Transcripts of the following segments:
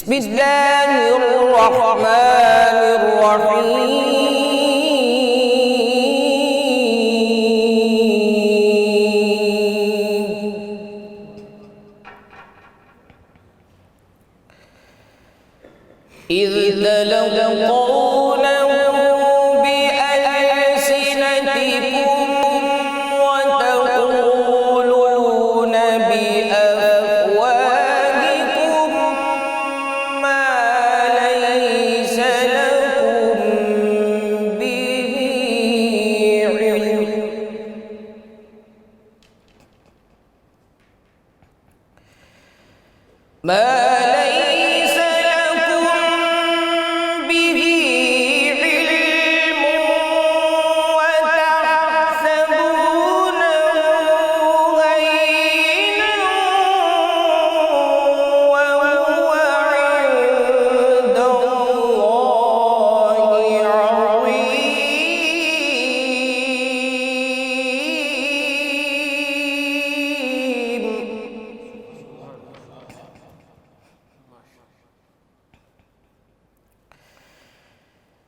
بسم اللہ الرحمن الرحیم اذ تلقونه بألسنتكم وتقولون بأفواهكم ما ليس لكم به علم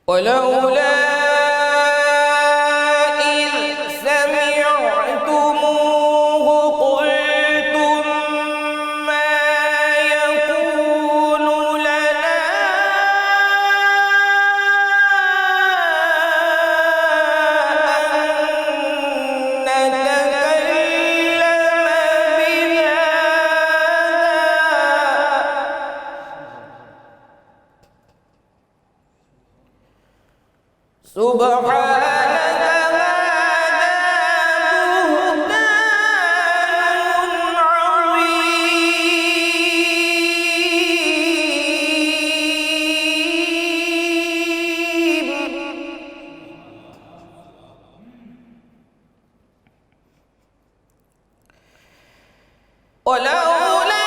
ولولا إذ سمعتموه قلتم ما يكون لنا أن نتكلم بهذا سبحانك هذا بهتان عظيم ولولا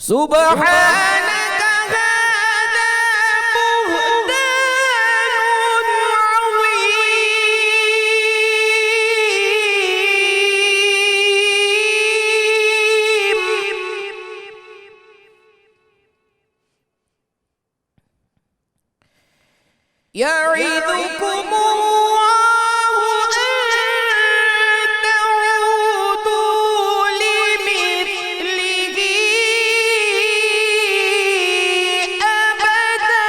سبحانك هذا بهتان عظيم يعظكم الله أن تعودوا لمثله أبدا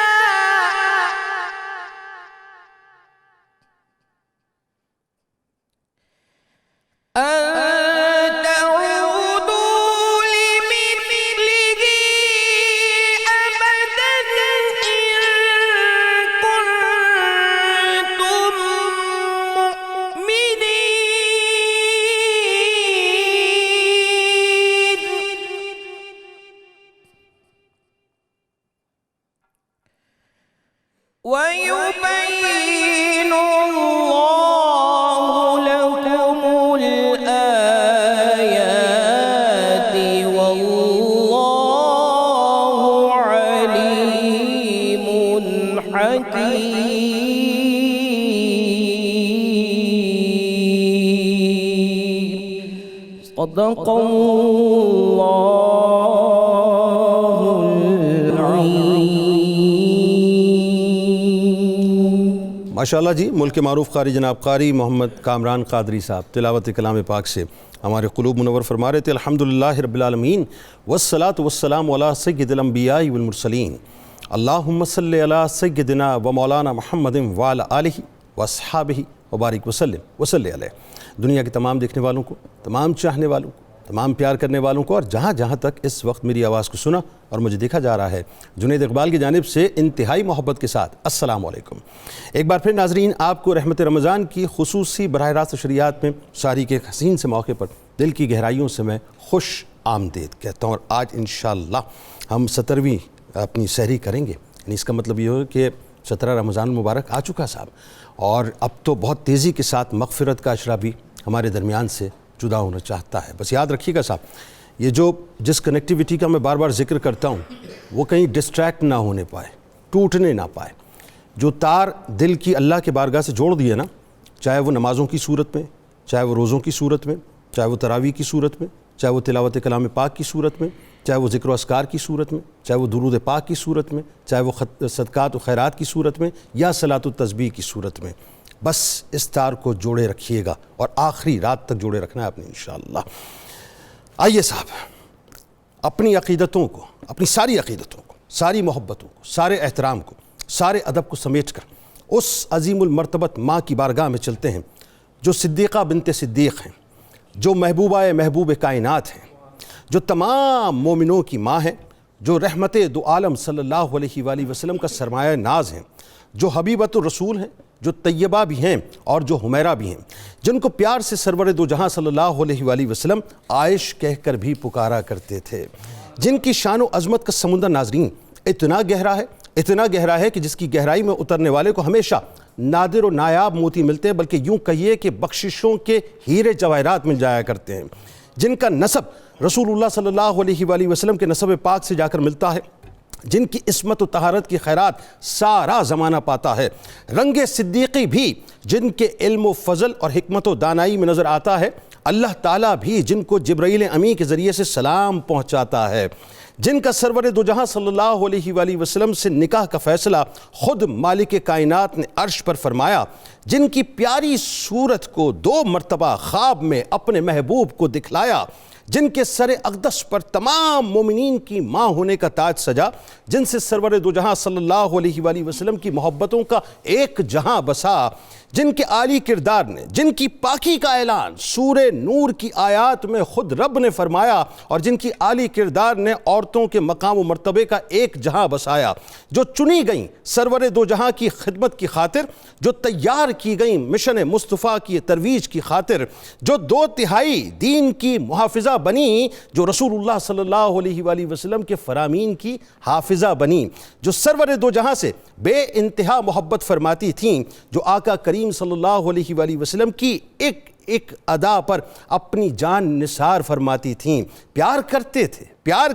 ويبين الله لكم الآيات والله عليم حكيم صدق الله العظيم ماشاءاللہ جی، ملک معروف قاری جناب قاری محمد کامران قادری صاحب تلاوت کلام پاک سے ہمارے قلوب منور فرما رہے تھے۔ الحمدللہ رب العالمین والصلاة والسلام علی سید الانبیاء والمرسلین، اللہم صلی علی سیدنا و مولانا محمد وعلی آلہ واصحابہ وبارک وسلم وصلی علیہ۔ دنیا کے تمام دیکھنے والوں کو، تمام چاہنے والوں کو، تمام پیار کرنے والوں کو، اور جہاں جہاں تک اس وقت میری آواز کو سنا اور مجھے دیکھا جا رہا ہے، جنید اقبال کی جانب سے انتہائی محبت کے ساتھ السلام علیکم۔ ایک بار پھر ناظرین، آپ کو رحمت رمضان کی خصوصی براہ راست شریعت میں شاعری کے حسین سے موقع پر دل کی گہرائیوں سے میں خوش آمدید کہتا ہوں، اور آج انشاءاللہ ہم 17ویں اپنی سحری کریں گے یعنی اس کا مطلب یہ ہو کہ 17 رمضان المبارک آ چکا صاحب، اور اب تو بہت تیزی کے ساتھ مغفرت کا عشرہ بھی ہمارے درمیان سے جدا ہونا چاہتا ہے۔ بس یاد رکھیے گا صاحب، یہ جس کنیکٹیویٹی کا میں بار بار ذکر کرتا ہوں وہ کہیں ڈسٹریکٹ نہ ہونے پائے، ٹوٹنے نہ پائے۔ جو تار دل کی اللہ کے بارگاہ سے جوڑ دیے نا، چاہے وہ نمازوں کی صورت میں، چاہے وہ روزوں کی صورت میں، چاہے وہ تراویح کی صورت میں، چاہے وہ تلاوت کلام پاک کی صورت میں، چاہے وہ ذکر و اذکار کی صورت میں، چاہے وہ درود پاک کی صورت میں، چاہے وہ صدقات و خیرات کی صورت میں، یا صلاۃ و تسبیح کی صورت میں، بس اس تار کو جوڑے رکھیے گا، اور آخری رات تک جوڑے رکھنا ہے آپ نے انشاءاللہ۔ آئیے صاحب، اپنی عقیدتوں کو، اپنی ساری عقیدتوں کو، ساری محبتوں کو، سارے احترام کو، سارے ادب کو سمیٹ کر اس عظیم المرتبت ماں کی بارگاہ میں چلتے ہیں جو صدیقہ بنت صدیق ہیں، جو محبوبہ محبوب کائنات ہیں، جو تمام مومنوں کی ماں ہیں، جو رحمت دو عالم صلی اللہ علیہ وآلہ وسلم کا سرمایہ ناز ہیں، جو حبیبۃ الرسول ہیں، جو طیبہ بھی ہیں اور جو حمیرہ بھی ہیں، جن کو پیار سے سرور دو جہاں صلی اللہ علیہ وآلہ وسلم عائش کہہ کر بھی پکارا کرتے تھے، جن کی شان و عظمت کا سمندر ناظرین اتنا گہرا ہے کہ جس کی گہرائی میں اترنے والے کو ہمیشہ نادر و نایاب موتی ملتے ہیں، بلکہ یوں کہیے کہ بخششوں کے ہیرے جواہرات مل جایا کرتے ہیں، جن کا نسب رسول اللہ صلی اللہ علیہ وآلہ وسلم کے نسب پاک سے جا کر ملتا ہے، جن کی عصمت و طہارت کی خیرات سارا زمانہ پاتا ہے، رنگ صدیقی بھی جن کے علم و فضل اور حکمت و دانائی میں نظر آتا ہے، اللہ تعالیٰ بھی جن کو جبرائیل امی کے ذریعے سے سلام پہنچاتا ہے، جن کا سرور دو جہاں صلی اللہ علیہ وآلہ وسلم سے نکاح کا فیصلہ خود مالک کائنات نے عرش پر فرمایا، جن کی پیاری صورت کو 2 مرتبہ خواب میں اپنے محبوب کو دکھلایا، جن کے سر اقدس پر تمام مومنین کی ماں ہونے کا تاج سجا، جن سے سرور دو جہاں صلی اللہ علیہ وآلہ وسلم کی محبتوں کا ایک جہاں بسا، جن کے عالی کردار نے، جن کی پاکی کا اعلان سورہ نور کی آیات میں خود رب نے فرمایا، اور جن کی عالی کردار نے عورتوں کے مقام و مرتبے کا ایک جہاں بسایا، جو چنی گئیں سرور دو جہاں کی خدمت کی خاطر، جو تیار کی گئیں مشن مصطفیٰ کی ترویج کی خاطر، جو 2/3 دین کی محافظہ بنی، جو رسول اللہ صلی اللہ علیہ وآلہ وسلم کے فرامین کی حافظہ بنی، جو سرور دو جہاں سے بے انتہا محبت فرماتی تھیں، جو آقا کریم صلی اللہ علیہ وآلہ وسلم کی ایک ادا پر اپنی جان نثار فرماتی تھیں، پیار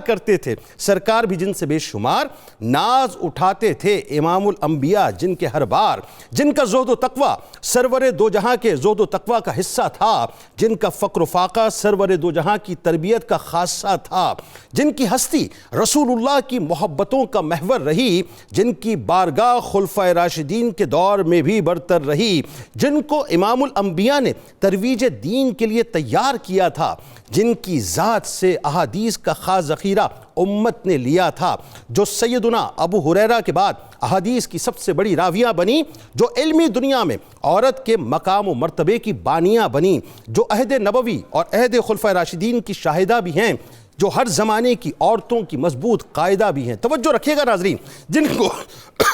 کرتے تھے سرکار بھی جن سے بے شمار، ناز اٹھاتے تھے امام الانبیاء جن کے ہر بار، جن کا زہد و تقوی سرور دو جہاں کے زہد و تقوی کا حصہ تھا، جن کا فقر و فاقہ سرور دو جہاں کی تربیت کا خاصہ تھا، جن کی ہستی رسول اللہ کی محبتوں کا محور رہی، جن کی بارگاہ خلفائے راشدین کے دور میں بھی برتر رہی، جن کو امام الانبیاء نے ترویج دین کے لیے تیار کیا تھا، جن کی ذات سے احادیث کا خاص ذخیرہ امت نے لیا تھا، جو سیدنا ابو ہریرہ کے بعد احادیث کی سب سے بڑی راویہ بنی، جو علمی دنیا میں عورت کے مقام و مرتبے کی بانیہ بنی، جو عہد نبوی اور عہد خلفائے راشدین کی شاہدہ بھی ہیں، جو ہر زمانے کی عورتوں کی مضبوط قائدہ بھی ہیں۔ توجہ رکھیے گا ناظرین، جن کو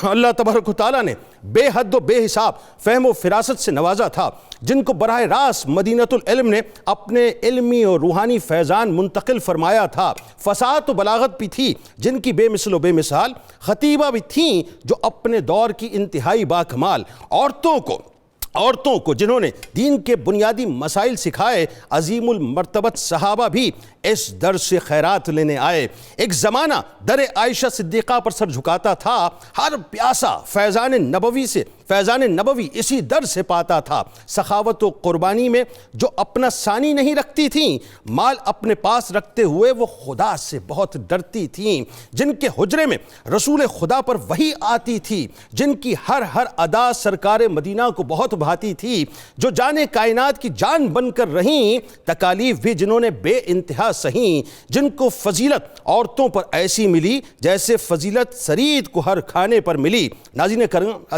اللہ تبارک و تعالیٰ نے بے حد و بے حساب فہم و فراست سے نوازا تھا، جن کو براہ راست مدینۃ العلم نے اپنے علمی اور روحانی فیضان منتقل فرمایا تھا، فصاحت و بلاغت بھی تھی جن کی بے مثل و بے مثال، خطیبہ بھی تھیں جو اپنے دور کی انتہائی باکمال، عورتوں کو جنہوں نے دین کے بنیادی مسائل سکھائے، عظیم المرتبت صحابہ بھی اس در سے خیرات لینے آئے۔ ایک زمانہ در عائشہ صدیقہ پر سر جھکاتا تھا، ہر پیاسا فیضان نبوی اسی در سے پاتا تھا، سخاوت و قربانی میں جو اپنا ثانی نہیں رکھتی تھیں، مال اپنے پاس رکھتے ہوئے وہ خدا سے بہت ڈرتی تھیں، جن کے حجرے میں رسول خدا پر وحی آتی تھی، جن کی ہر ادا سرکار مدینہ کو بہت بھاتی تھی، جو جان کائنات کی جان بن کر رہیں، تکالیف بھی جنہوں نے بے انتہا سہیں، جن کو فضیلت عورتوں پر ایسی ملی جیسے فضیلت سرید کو ہر کھانے پر ملی۔ ناظرین کرام،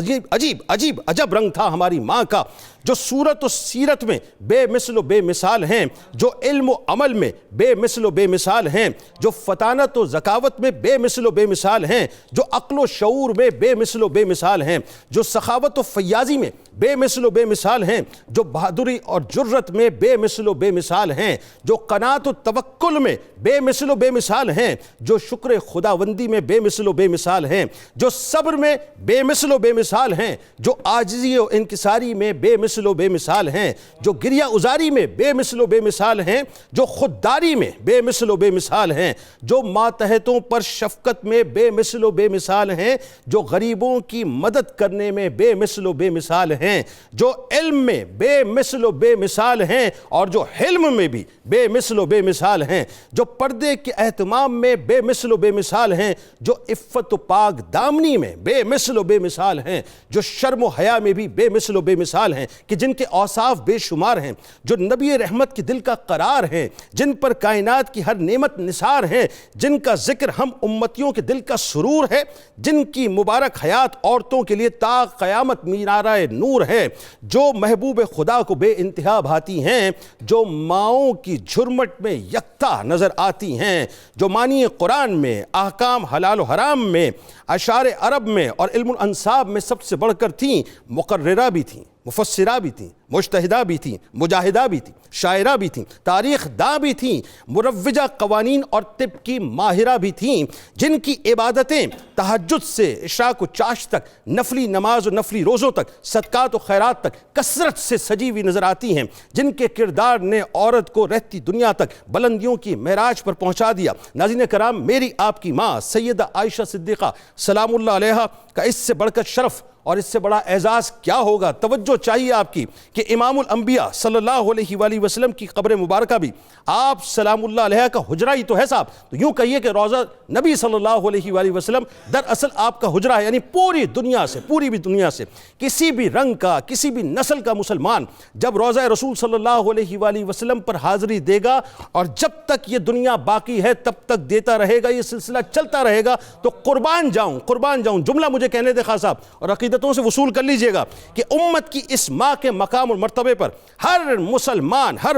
عجب رنگ تھا ہماری ماں کا، جو صورت و سیرت میں بے مثل و بے مثال ہیں، جو علم و عمل میں بے مثل و بے مثال ہیں، جو فطانت و ذکاوت میں بے مثل و بے مثال ہیں، جو عقل و شعور میں بے مثل و بے مثال ہیں، جو سخاوت و فیاضی میں بے مثل و بے مثال ہیں، جو بہادری اور جرت میں بے مثل و بے مثال ہیں، جو قناعت و توکل میں بے مثل و بے مثال ہیں، جو شکر خداوندی میں بے مثل و بے مثال ہیں، جو صبر میں بے مثل و بے مثال ہیں، جو عاجزی و انکساری میں بے مثل و بے مثال ہیں، جو گریہ ازاری میں بے مثل و بے مثال ہیں، جو خودداری میں بے مثل و بے مثال ہیں، جو ماتحتوں پر شفقت میں بے مثل و بے مثال ہیں، جو غریبوں کی مدد کرنے میں بے مثل و بے مثال ہیں، جو علم میں بے مثل و بے مثال ہیں اور جو حلم میں بھی بے مثل و بے مثال ہیں، جو پردے کے اہتمام میں بے مثل و بے مثال ہیں، جو عفت و پاک دامنی میں بے مثل و بے مثال ہیں، جو شرم و حیا میں بھی بے مثل و بے مثال ہیں، کہ جن کے اوصاف بے شمار ہیں، جو نبی رحمت کی دل کا قرار ہیں، جن پر کائنات کی ہر نعمت نثار ہیں، جن کا ذکر ہم امتیوں کے دل کا سرور ہے، جن کی مبارک حیات عورتوں کے لیے تا قیامت مینارہ نور ہے، جو محبوب خدا کو بے انتہا بھاتی ہیں، جو ماؤں کی جھرمٹ میں یکتا نظر آتی ہیں، جو معنی قرآن میں، احکام حلال و حرام میں، اشعار عرب میں اور علم الانصاب میں سب سے بڑھ کر تھیں، مقررہ بھی تھیں، مفسرہ بھی تھیں، مجتہدہ بھی تھیں، مجاہدہ بھی تھیں، شاعرہ بھی تھیں، تاریخ داں بھی تھیں، مروجہ قوانین اور طب کی ماہرہ بھی تھیں، جن کی عبادتیں تہجد سے عشاء و چاش تک، نفلی نماز و نفلی روزوں تک، صدقات و خیرات تک کثرت سے سجی ہوئی نظر آتی ہیں، جن کے کردار نے عورت کو رہتی دنیا تک بلندیوں کی معراج پر پہنچا دیا۔ ناظرین کرام، میری آپ کی ماں سیدہ عائشہ صدیقہ سلام اللہ علیہا کا اس سے بڑھ کر شرف اور اس سے بڑا اعزاز کیا ہوگا؟ توجہ چاہیے آپ کی کہ امام الانبیاء صلی اللہ علیہ وآلہ وسلم کی قبر مبارکہ بھی آپ سلام اللہ علیہ کا حجرہ ہی تو ہے صاحب، تو یوں کہیے کہ روضہ نبی صلی اللہ علیہ وآلہ وسلم دراصل آپ کا حجرہ ہے، یعنی پوری دنیا سے، پوری بھی دنیا سے کسی بھی رنگ کا، کسی بھی نسل کا مسلمان جب روضہ رسول صلی اللہ علیہ وآلہ وسلم پر حاضری دے گا، اور جب تک یہ دنیا باقی ہے تب تک دیتا رہے گا، یہ سلسلہ چلتا رہے گا، تو قربان جاؤں جملہ مجھے کہنے دے خواہ صاحب، اور عقیدتوں سے وصول کر لیجئے گا کہ امت کی اس ماں کے مقام اور مرتبے پر ہر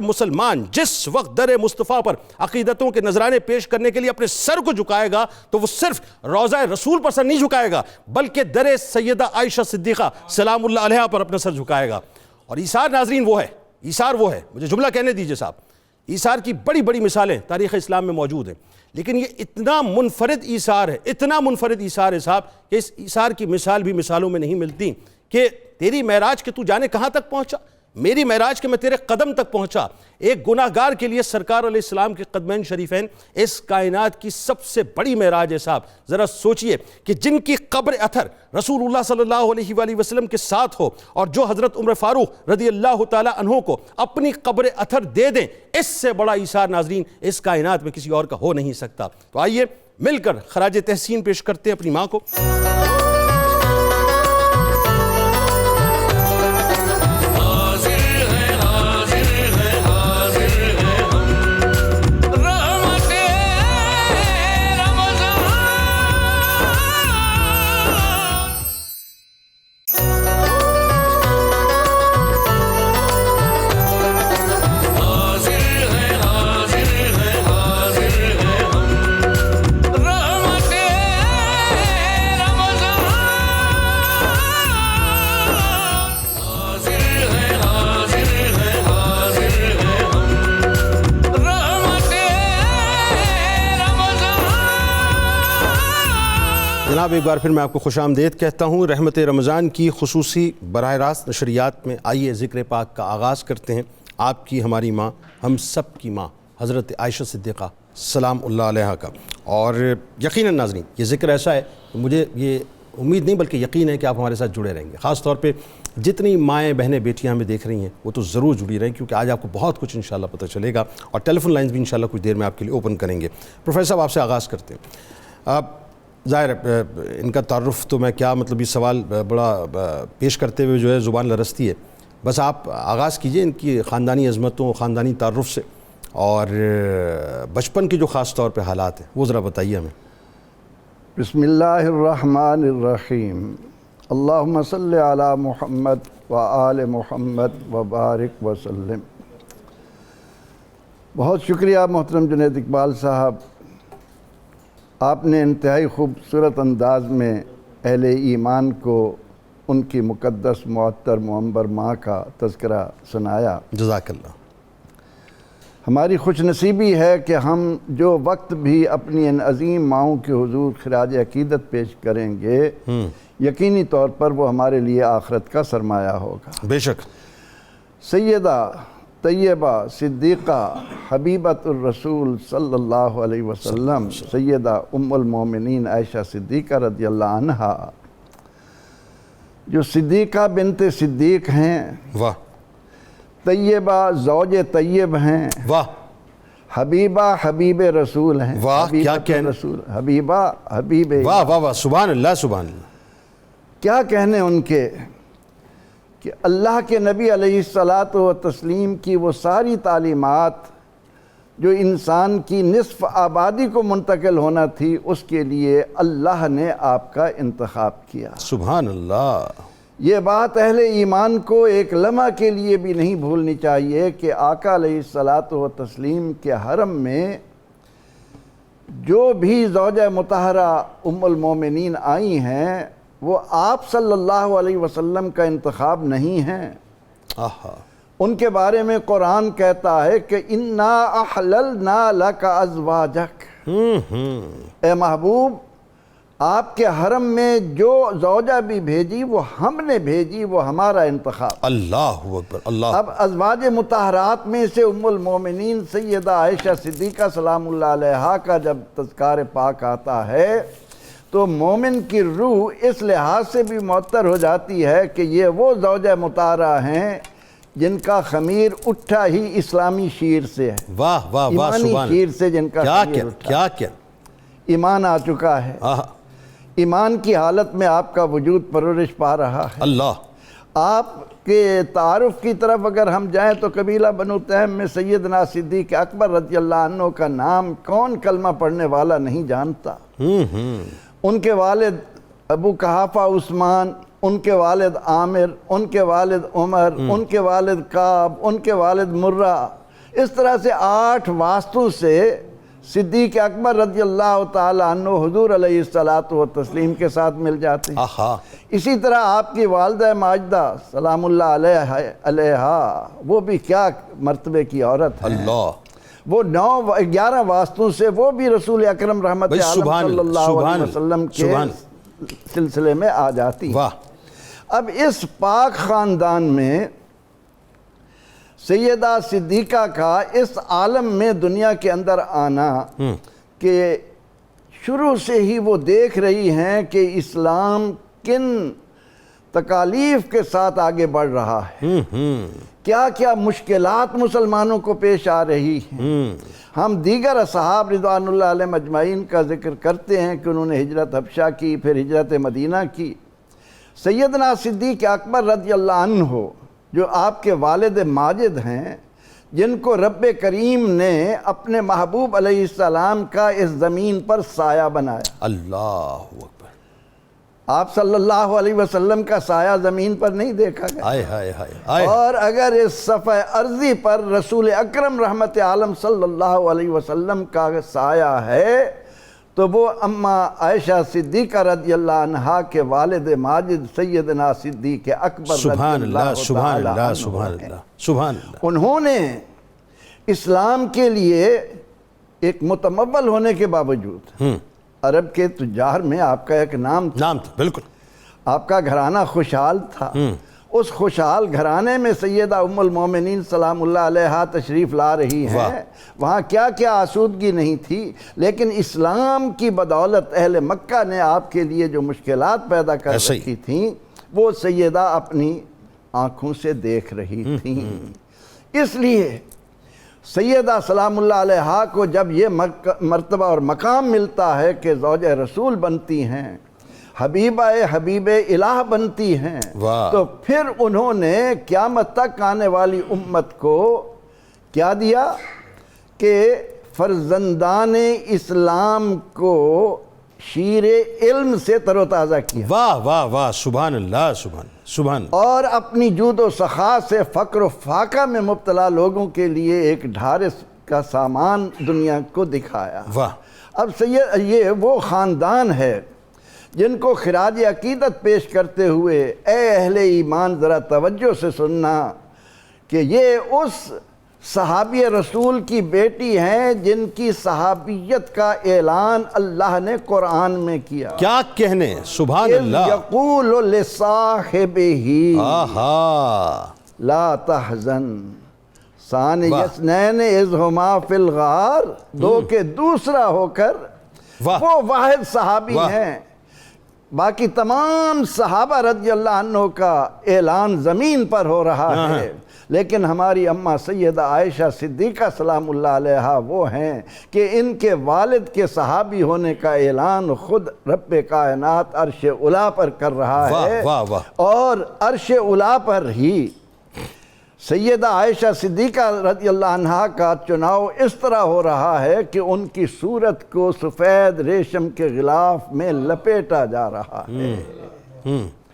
مسلمان جس وقت در مصطفیٰ پر عقیدتوں کے نذرانے پیش کرنے کے لیے اپنے سر کو جھکائے گا تو وہ صرف روضہ رسول پر سر نہیں جھکائے گا، بلکہ در سیدہ عائشہ صدیقہ سلام اللہ علیہا پر اپنا سر جھکائے گا۔ اور ایثار ناظرین وہ ہے، مجھے جملہ کہنے دیجئے صاحب، ایثار کی بڑی بڑی مثالیں تاریخ اسلام میں موجود ہیں، لیکن یہ اتنا منفرد ایثار ہے صاحب کہ اس ایثار کی مثال بھی مثالوں میں نہیں ملتی، کہ تیری معراج کہ تو جانے کہاں تک پہنچا، میری معراج کہ میں تیرے قدم تک پہنچا۔ ایک گناہگار کے لیے سرکار علیہ السلام کے قدمین شریفین اس کائنات کی سب سے بڑی معراج ہے صاحب۔ ذرا سوچئے کہ جن کی قبر اثر رسول اللہ صلی اللہ علیہ وآلہ وسلم کے ساتھ ہو، اور جو حضرت عمر فاروق رضی اللہ تعالیٰ عنہ کو اپنی قبر اثر دے دیں، اس سے بڑا ایثار ناظرین اس کائنات میں کسی اور کا ہو نہیں سکتا۔ تو آئیے مل کر خراج تحسین پیش کرتے ہیں اپنی ماں کو۔ جناب ایک بار پھر میں آپ کو خوش آمدید کہتا ہوں۔ رحمت رمضان کی خصوصی براہ راست نشریات میں آئیے ذکر پاک کا آغاز کرتے ہیں۔ آپ کی، ہماری ماں، ہم سب کی ماں حضرت عائشہ صدیقہ سلام اللہ علیہا کا۔ اور یقیناً ناظرین یہ ذکر ایسا ہے کہ مجھے یہ امید نہیں بلکہ یقین ہے کہ آپ ہمارے ساتھ جڑے رہیں گے، خاص طور پہ جتنی مائیں بہنیں بیٹیاں ہمیں دیکھ رہی ہیں وہ تو ضرور جڑی رہیں، کیونکہ آج آپ کو بہت کچھ انشاءاللہ پتہ چلے گا، اور ٹیلی فون لائنز بھی انشاءاللہ کچھ دیر میں آپ کے لیے اوپن کریں گے۔ پروفیسر صاحب آپ سے آغاز کرتے ہیں۔ آپ ظاہر ہے ان کا تعارف تو میں کیا مطلب یہ سوال بڑا پیش کرتے ہوئے جو ہے زبان لرزتی ہے، بس آپ آغاز کیجئے ان کی خاندانی عظمتوں، خاندانی تعارف سے، اور بچپن کے جو خاص طور پہ حالات ہیں وہ ذرا بتائیے ہمیں۔ بسم اللہ الرحمن الرحیم، اللہم صلی علی محمد و آل محمد و بارک وسلم۔ بہت شکریہ محترم جنید اقبال صاحب، آپ نے انتہائی خوبصورت انداز میں اہل ایمان کو ان کی مقدس معطر معمر ماں کا تذکرہ سنایا۔ جزاک اللہ۔ ہماری خوش نصیبی ہے کہ ہم جو وقت بھی اپنی ان عظیم ماؤں کے حضور خراج عقیدت پیش کریں گے یقینی طور پر وہ ہمارے لیے آخرت کا سرمایہ ہوگا۔ بے شک۔ سیدہ طیبہ صدیقہ حبیبۃ الرسول صلی اللہ علیہ وسلم سیدہ ام المومنین عائشہ صدیقہ رضی اللہ عنہا جو صدیقہ بنت صدیق ہیں، واہ طیبہ زوج طیب ہیں، واہ، حبیبہ حبیب رسول ہیں، واہ، کیا حبیبۃ کہنے، رسول، حبیبہ حبیب، واہ واہ واہ، سبحان اللہ سبحان اللہ۔ کیا کہنے ان کے کہ اللہ کے نبی علیہ الصلاۃ والتسلیم کی وہ ساری تعلیمات جو انسان کی نصف آبادی کو منتقل ہونا تھی اس کے لیے اللہ نے آپ کا انتخاب کیا۔ سبحان اللہ۔ یہ بات اہل ایمان کو ایک لمحہ کے لیے بھی نہیں بھولنی چاہیے کہ آقا علیہ الصلاۃ والتسلیم کے حرم میں جو بھی زوجہ مطہرہ ام المومنین آئی ہیں وہ آپ صلی اللہ علیہ وسلم کا انتخاب نہیں ہیں۔ آہا، ان کے بارے میں قرآن کہتا ہے کہ اِنَّا أَحْلَلْنَا لَكَ أَزْوَاجَكَ، اے محبوب آپ کے حرم میں جو زوجہ بھی بھیجی وہ ہم نے بھیجی، وہ ہمارا انتخاب۔ اللہ اکبر، اللہ۔ اب ازواج مطہرات میں سے ام المومنین سیدہ عائشہ صدیقہ سلام اللہ علیہا کا جب تذکار پاک آتا ہے تو مومن کی روح اس لحاظ سے بھی معطر ہو جاتی ہے کہ یہ وہ زوجہ مطہرہ ہیں جن کا خمیر اٹھا ہی اسلامی شیر سے ہے، واہ واہ واہ، ایمانی سبحان شیر سے جن کا کیا خمیر کیا اٹھا، کیا کیا، ایمان آ چکا ہے، آہا، ایمان کی حالت میں آپ کا وجود پرورش پا رہا ہے۔ اللہ، آپ کے تعارف کی طرف اگر ہم جائیں تو قبیلہ بنو تیم میں سیدنا صدیق اکبر رضی اللہ عنہ کا نام کون کلمہ پڑھنے والا نہیں جانتا۔ ان کے والد ابو قحافہ عثمان، ان کے والد عامر، ان کے والد عمر، ان کے والد کعب، ان کے والد مرہ، اس طرح سے 8 واسطوں سے صدیق اکبر رضی اللہ تعالی عنہ حضور علیہ الصلاۃ والتسلیم کے ساتھ مل جاتے ہیں۔ آہا، اسی طرح آپ کی والدہ ماجدہ سلام اللہ علیہا وہ بھی کیا مرتبے کی عورت ہے، اللہ، وہ 11 واسطوں سے وہ بھی رسول اکرم رحمت بھائی عالم سبحان صلی اللہ، اللہ سبحان علیہ وسلم کے سبحان سلسلے میں آ جاتی ہیں۔ واہ، اب اس پاک خاندان میں سیدہ صدیقہ کا اس عالم میں دنیا کے اندر آنا کہ شروع سے ہی وہ دیکھ رہی ہیں کہ اسلام کن تکالیف کے ساتھ آگے بڑھ رہا ہے، کیا کیا مشکلات مسلمانوں کو پیش آ رہی ہیں۔ ہم دیگر اصحاب رضوان اللہ علیہ اجمعین کا ذکر کرتے ہیں کہ انہوں نے ہجرت حبشہ کی، پھر ہجرت مدینہ کی۔ سیدنا صدیق اکبر رضی اللہ عنہ جو آپ کے والد ماجد ہیں، جن کو رب کریم نے اپنے محبوب علیہ السلام کا اس زمین پر سایہ بنایا۔ اللہ اکبر، آپ صلی اللہ علیہ وسلم کا سایہ زمین پر نہیں دیکھا گیا، آئے ہائے ہائے آئے، اور اگر اس صفحہ ارضی پر رسول اکرم رحمت عالم صلی اللہ علیہ وسلم کا سایہ ہے تو وہ اما عائشہ صدیقہ رضی اللہ عنہا کے والد ماجد سیدنا صدیق اکبر رضی سبحان اللہ سبحان تعالی اللہ عنہ سبحان ہیں۔ اللہ سبحان اللہ۔ انہوں نے اسلام کے لیے ایک متمول ہونے کے باوجود عرب کے تجار میں آپ کا ایک نام تھا، نام تھا، بالکل، آپ کا گھرانہ خوشحال تھا، اس خوشحال گھرانے میں سیدہ ام المومنین سلام اللہ علیہا تشریف لا رہی ہیں، وہاں کیا کیا آسودگی نہیں تھی، لیکن اسلام کی بدولت اہل مکہ نے آپ کے لیے جو مشکلات پیدا کر رکھی تھیں وہ سیدہ اپنی آنکھوں سے دیکھ رہی تھیں۔ اس لیے سیدہ سلام اللہ علیہا کو جب یہ مرتبہ اور مقام ملتا ہے کہ زوجہ رسول بنتی ہیں، حبیبہ حبیب الہ بنتی ہیں، تو پھر انہوں نے قیامت تک آنے والی امت کو کیا دیا کہ فرزندان اسلام کو شیر علم سے تر و تازہ کیا، واہ واہ واہ، سبحان اللہ سبحان سبحان، اور اپنی جود و سخا سے فقر و فاقہ میں مبتلا لوگوں کے لیے ایک ڈھارس کا سامان دنیا کو دکھایا۔ واہ، اب یہ وہ خاندان ہے جن کو خراج عقیدت پیش کرتے ہوئے اے اہل ایمان ذرا توجہ سے سننا کہ یہ اس صحابی رسول کی بیٹی ہیں جن کی صحابیت کا اعلان اللہ نے قرآن میں کیا. کیا کہنے، سبحان اللہ. یقول لصاحبہ آہا لا تحزن ثانی اثنین اذ ہما فی الغار، دو کے دوسرا ہو کر واہ وہ واحد صحابی واہ. ہیں. باقی تمام صحابہ رضی اللہ عنہ کا اعلان زمین پر ہو رہا ہے، لیکن ہماری اماں سیدہ عائشہ صدیقہ سلام اللہ علیہا وہ ہیں کہ ان کے والد کے صحابی ہونے کا اعلان خود رب کائنات عرش علا پر کر رہا ہے. واہ واہ. اور عرش علا پر ہی سیدہ عائشہ صدیقہ رضی اللہ عنہا کا چناؤ اس طرح ہو رہا ہے کہ ان کی صورت کو سفید ریشم کے غلاف میں لپیٹا جا رہا ہے.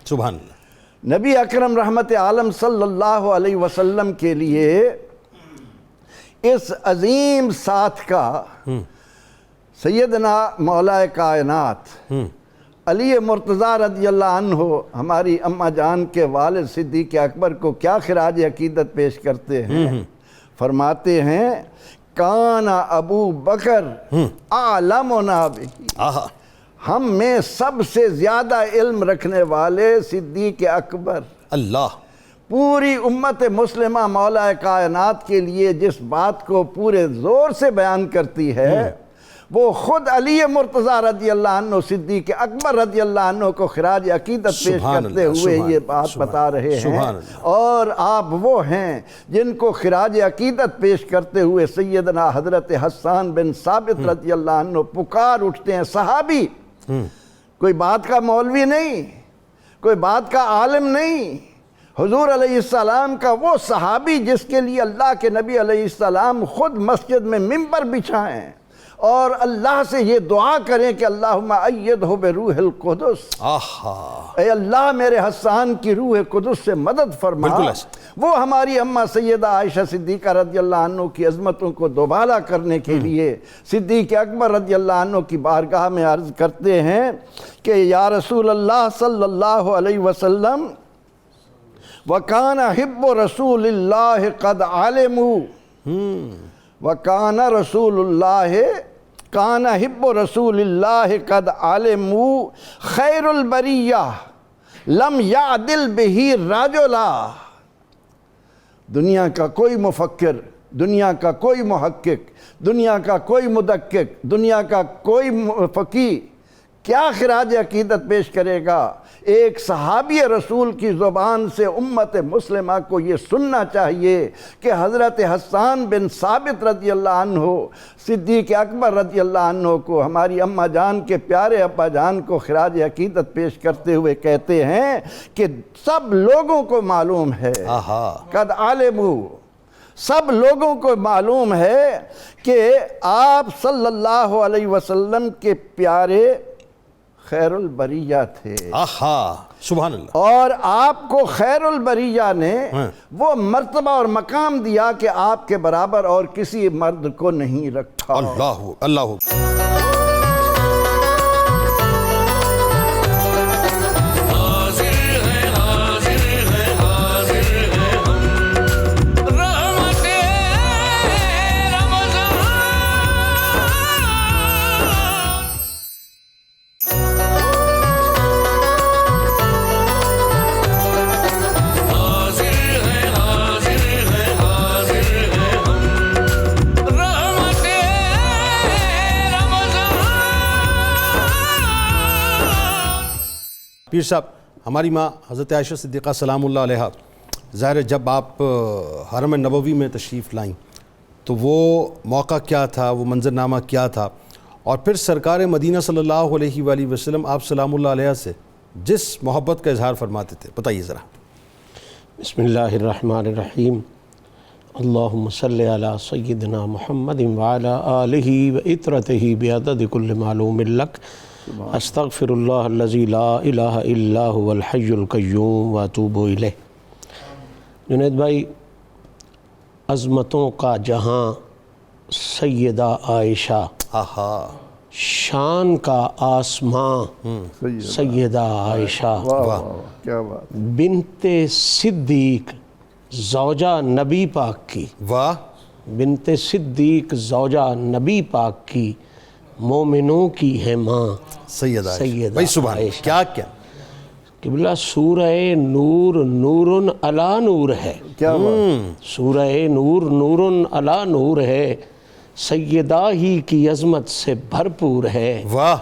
سبحان اللہ. نبی اکرم رحمت عالم صلی اللہ علیہ وسلم کے لیے اس عظیم ساتھ کا سیدنا مولا کائنات علی مرتضیٰ رضی اللہ عنہ ہماری اماں جان کے والد صدیق اکبر کو کیا خراج عقیدت پیش کرتے ہیں. فرماتے ہیں کان ابو بکر اعلمنا بہ، ہم میں سب سے زیادہ علم رکھنے والے صدیق اکبر. اللہ. پوری امت مسلمہ مولا کائنات کے لیے جس بات کو پورے زور سے بیان کرتی ہے وہ خود علی مرتضیٰ رضی اللہ عنہ صدیق اکبر رضی اللہ عنہ کو خراج عقیدت پیش کرتے ہوئے یہ بات بتا رہے ہیں. اور آپ وہ ہیں جن کو خراج عقیدت پیش کرتے ہوئے سیدنا حضرت حسان بن ثابت رضی اللہ عنہ پکار اٹھتے ہیں. صحابی، کوئی بات کا مولوی نہیں، کوئی بات کا عالم نہیں، حضور علیہ السلام کا وہ صحابی جس کے لیے اللہ کے نبی علیہ السلام خود مسجد میں منبر بچھائیں اور اللہ سے یہ دعا کریں کہ اللہم ایدہ بروح القدس، اے اللہ میرے حسان کی روح قدس سے مدد فرما. وہ ہماری اماں سیدہ عائشہ صدیقہ رضی اللہ عنہ کی عظمتوں کو دوبالا کرنے کے لیے صدیق اکبر رضی اللہ عنہ کی بارگاہ میں عرض کرتے ہیں کہ یا رسول اللہ صلی اللہ علیہ وسلم وَكَانَ حِبُّ رَسُولِ اللَّهِ قَدْ عَلِمُوا وَكَانَ رَسُولُ اللَّهِ كَانَ حِبُّ رَسُولِ اللَّهِ قَدْ عَلِمُوا خَيْرُ الْبَرِيَّةِ لَمْ يَعْدِلْ بِهِ رَجُلًا. دنیا کا کوئی مفکر، دنیا کا کوئی محقق، دنیا کا کوئی مدقق، دنیا کا کوئی فقیہ کیا خراج عقیدت پیش کرے گا؟ ایک صحابی رسول کی زبان سے امت مسلمہ کو یہ سننا چاہیے کہ حضرت حسان بن ثابت رضی اللہ عنہ صدیق اکبر رضی اللہ عنہ کو ہماری اماں جان کے پیارے ابا جان کو خراج عقیدت پیش کرتے ہوئے کہتے ہیں کہ سب لوگوں کو معلوم ہے، قد عالمو، سب لوگوں کو معلوم ہے کہ آپ صلی اللہ علیہ وسلم کے پیارے خیر البریہ تھے. سبحان اللہ. اور آپ کو خیر البریہ نے وہ مرتبہ اور مقام دیا کہ آپ کے برابر اور کسی مرد کو نہیں رکھا. اللہ اللہ. پیر صاحب، ہماری ماں حضرت عائشہ صدیقہ سلام اللہ علیہا، ظاہر ہے جب آپ حرم نبوی میں تشریف لائیں تو وہ موقع کیا تھا، وہ منظرنامہ کیا تھا، اور پھر سرکار مدینہ صلی اللہ علیہ وآلہ وسلم آپ سلام اللہ علیہ سے جس محبت کا اظہار فرماتے تھے، بتائیے ذرا. بسم اللہ الرحمن الرحیم. اللہم صلی علی سیدنا محمد وعلی آلہ وعطرتہ بعدد کل معلوم لک. استغفر اللہ الذی لا الہ الا هو الحی القیوم واتوب الیہ. جنید بھائی، عظمتوں کا جہاں سیدہ عائشہ شان کا آسماں سیدہ عائشہ واہ واہ واہ، کیا بات، بنت صدیق زوجہ نبی پاک کی، واہ، بنت صدیق زوجہ نبی پاک کی، مومنوں کی ہے ماں سیدہ عائشہ، سیدہ بھائی سبحان عائشہ۔ کیا کیا قبلہ سورہ نور نور علی نور ہے، کیا بات، سورہ نور نور علی نور ہے، سیدہ ہی کی عظمت سے بھرپور ہے، واہ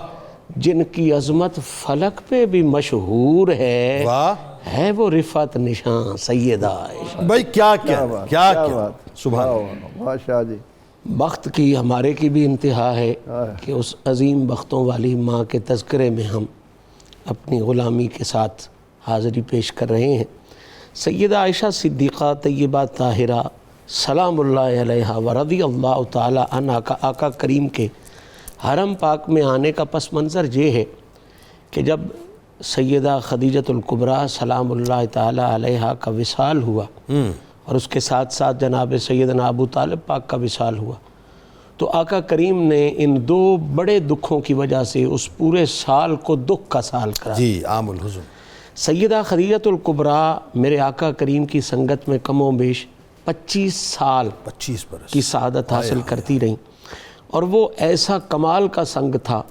جن کی عظمت فلک پہ بھی مشہور ہے، واہ، ہے وہ رفعت نشان سیدہ عائشہ۔ بھائی کیا کیا بات، کیا کیا کیا بات، سبحان واہ واہ، واہ شاہ جی، بخت کی ہمارے کی بھی انتہا ہے کہ اس عظیم بختوں والی ماں کے تذکرے میں ہم اپنی غلامی کے ساتھ حاضری پیش کر رہے ہیں۔ سیدہ عائشہ صدیقہ طیبہ طاہرہ سلام اللہ علیہا و رضی اللہ تعالی عنہا کا آقا کریم کے حرم پاک میں آنے کا پس منظر یہ ہے کہ جب سیدہ خدیجۃ الکبریٰ سلام اللہ تعالی علیہا کا وصال ہوا اور اس کے ساتھ ساتھ جناب سیدنا ابو طالب پاک کا وصال ہوا، تو آقا کریم نے ان دو بڑے دکھوں کی وجہ سے اس پورے سال کو دکھ کا سال کرا۔ جی عام الحزن، سیدہ خدیجۃ الکبریٰ میرے آقا کریم کی سنگت میں کم و بیش 25 سال 25 برس کی سعادت حاصل کرتی رہیں، اور وہ ایسا کمال کا سنگ تھا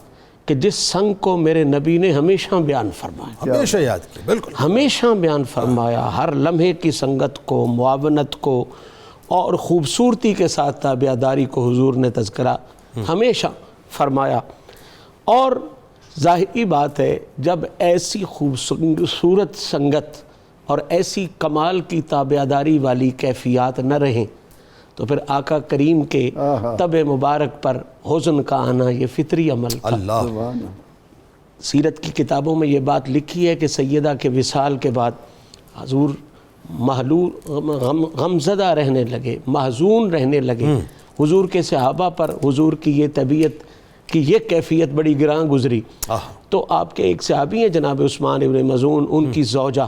کہ جس سنگ کو میرے نبی نے ہمیشہ بیان فرمایا، ہمیشہ یاد کیا، بالکل ہمیشہ بیان فرمایا، ہر لمحے کی سنگت کو، معاونت کو اور خوبصورتی کے ساتھ تابعداری کو حضور نے تذکرہ ہمیشہ فرمایا۔ اور ظاہری بات ہے جب ایسی خوبصورت سنگت اور ایسی کمال کی تابعداری والی کیفیات نہ رہیں تو پھر آقا کریم کے طب مبارک پر حزن کا آنا یہ فطری عمل تھا۔ اللہ، سیرت کی کتابوں میں یہ بات لکھی ہے کہ سیدہ کے وصال کے بعد حضور غمزدہ رہنے لگے، محزون رہنے لگے، حضور کے صحابہ پر حضور کی یہ طبیعت کی یہ کیفیت بڑی گراں گزری۔ تو آپ کے ایک صحابی ہیں جناب عثمان ابن مظعون، ان کی زوجہ،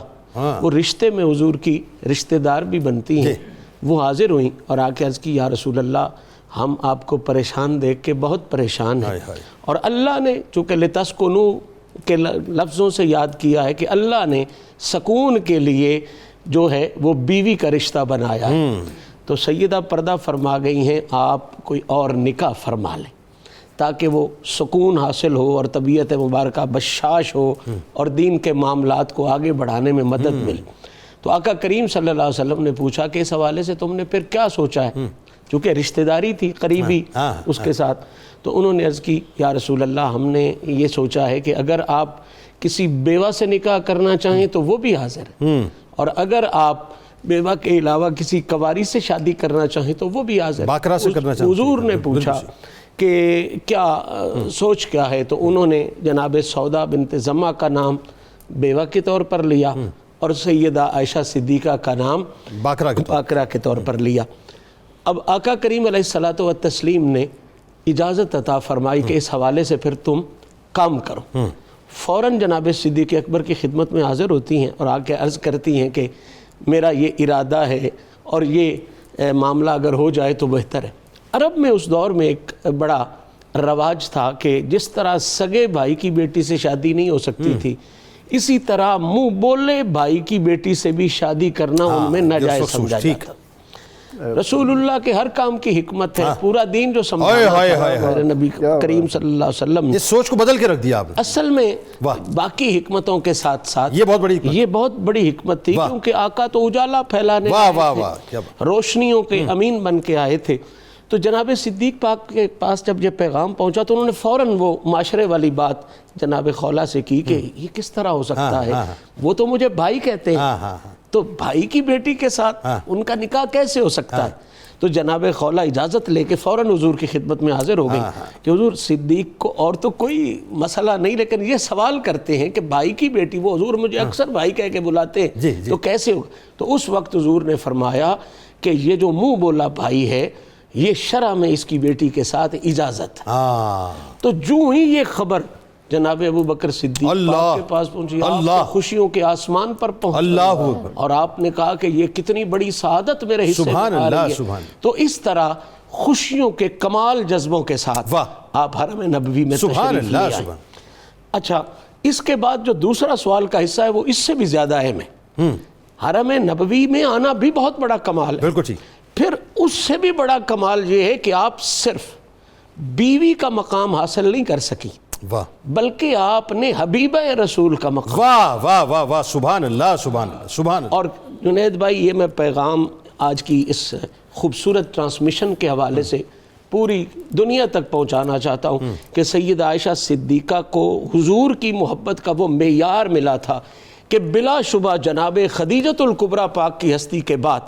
وہ رشتے میں حضور کی رشتہ دار بھی بنتی ہیں، وہ حاضر ہوئیں اور آ کے عرض کی یا رسول اللہ ہم آپ کو پریشان دیکھ کے بہت پریشان ہیں، اور اللہ نے چونکہ لتسکنوا کے لفظوں سے یاد کیا ہے کہ اللہ نے سکون کے لیے جو ہے وہ بیوی کا رشتہ بنایا ہے، تو سیدہ پردہ فرما گئی ہیں آپ کوئی اور نکاح فرما لیں تاکہ وہ سکون حاصل ہو اور طبیعت مبارکہ بشاش ہو اور دین کے معاملات کو آگے بڑھانے میں مدد ملے۔ تو آقا کریم صلی اللہ علیہ وسلم نے پوچھا کہ اس حوالے سے تم نے پھر کیا سوچا ہے، چونکہ رشتہ داری تھی قریبی اس کے ساتھ، تو انہوں نے عرض کی یا رسول اللہ ہم نے یہ سوچا ہے کہ اگر آپ کسی بیوہ سے نکاح کرنا چاہیں تو وہ بھی حاضر ہے، اور اگر آپ بیوہ کے علاوہ کسی کنواری سے شادی کرنا چاہیں تو وہ بھی حاضر ہے۔ باقرہ سے کرنا چاہتے ہیں، حضور نے پوچھا کہ کیا سوچ کیا ہے، تو انہوں نے جناب سودا بنت زمعہ کا نام بیوہ کے طور پر لیا اور سیدہ عائشہ صدیقہ کا نام باقرہ کے طور پر لیا۔ اب آقا کریم علیہ الصلوۃ والتسلیم نے اجازت عطا فرمائی کہ اس حوالے سے پھر تم کام کرو۔ فوراً جناب صدیق اکبر کی خدمت میں حاضر ہوتی ہیں اور آ کے عرض کرتی ہیں کہ میرا یہ ارادہ ہے اور یہ معاملہ اگر ہو جائے تو بہتر ہے۔ عرب میں اس دور میں ایک بڑا رواج تھا کہ جس طرح سگے بھائی کی بیٹی سے شادی نہیں ہو سکتی تھی، اسی طرح منہ بولے بھائی کی بیٹی سے بھی شادی کرنا ان میں ناجائز سمجھا جاتا۔ رسول اللہ کے ہر کام کی حکمت ہے، پورا دین جو سمجھانا تھا میرے نبی کریم صلی اللہ علیہ وسلم نے اس سوچ کو بدل کے رکھ دیا آپ نے۔ اصل میں باقی حکمتوں کے ساتھ ساتھ یہ بہت بڑی حکمت، یہ بہت بڑی حکمت تھی، کیونکہ آقا تو اجالا پھیلانے روشنیوں کے امین بن کے آئے تھے۔ تو جناب صدیق پاک کے پاس جب یہ پیغام پہنچا تو انہوں نے فوراً وہ معاشرے والی بات جناب خولہ سے کی کہ یہ کس طرح ہو سکتا ہے، وہ تو مجھے بھائی کہتے ہیں، تو بھائی کی بیٹی کے ساتھ ان کا نکاح کیسے ہو سکتا ہے؟ تو جناب خولہ اجازت لے کے فوراً حضور کی خدمت میں حاضر ہو گئی کہ حضور صدیق کو اور تو کوئی مسئلہ نہیں، لیکن یہ سوال کرتے ہیں کہ بھائی کی بیٹی، وہ حضور مجھے اکثر بھائی کہہ کے بلاتے ہیں تو کیسے ہوگا؟ تو اس وقت حضور نے فرمایا کہ یہ جو منہ بولا بھائی ہے یہ شرع میں اس کی بیٹی کے ساتھ اجازت ہے۔ تو جو ہی یہ خبر جناب ابو بکر صدیق اللہ پاک کے پاس پہنچی، آپ اللہ تو خوشیوں کے آسمان پر پہنچ اللہ اکبر، اور آپ نے کہا کہ یہ کتنی بڑی سعادت میرے حصے میں سبحان آ اللہ رہی ہے۔ سبحان۔ تو اس طرح خوشیوں کے کمال جذبوں کے ساتھ واہ، آپ حرم نبوی میں سبحان تشریف لے اللہ آئے۔ سبحان۔ اچھا، اس کے بعد جو دوسرا سوال کا حصہ ہے وہ اس سے بھی زیادہ اہم ہے۔ حرم نبوی میں آنا بھی بہت بڑا کمال ہے، بالکل ٹھیک۔ پھر اس سے بھی بڑا کمال یہ ہے کہ آپ صرف بیوی کا مقام حاصل نہیں کر سکی، واہ بلکہ آپ نے حبیبہ رسول کا مقام۔ واہ واہ واہ واہ، سبحان اللہ سبحان اللہ سبحان اللہ۔ اور جنید بھائی، یہ میں پیغام آج کی اس خوبصورت ٹرانسمیشن کے حوالے سے پوری دنیا تک پہنچانا چاہتا ہوں کہ سید عائشہ صدیقہ کو حضور کی محبت کا وہ معیار ملا تھا کہ بلا شبہ جناب خدیجۃ الکبریٰ پاک کی ہستی کے بعد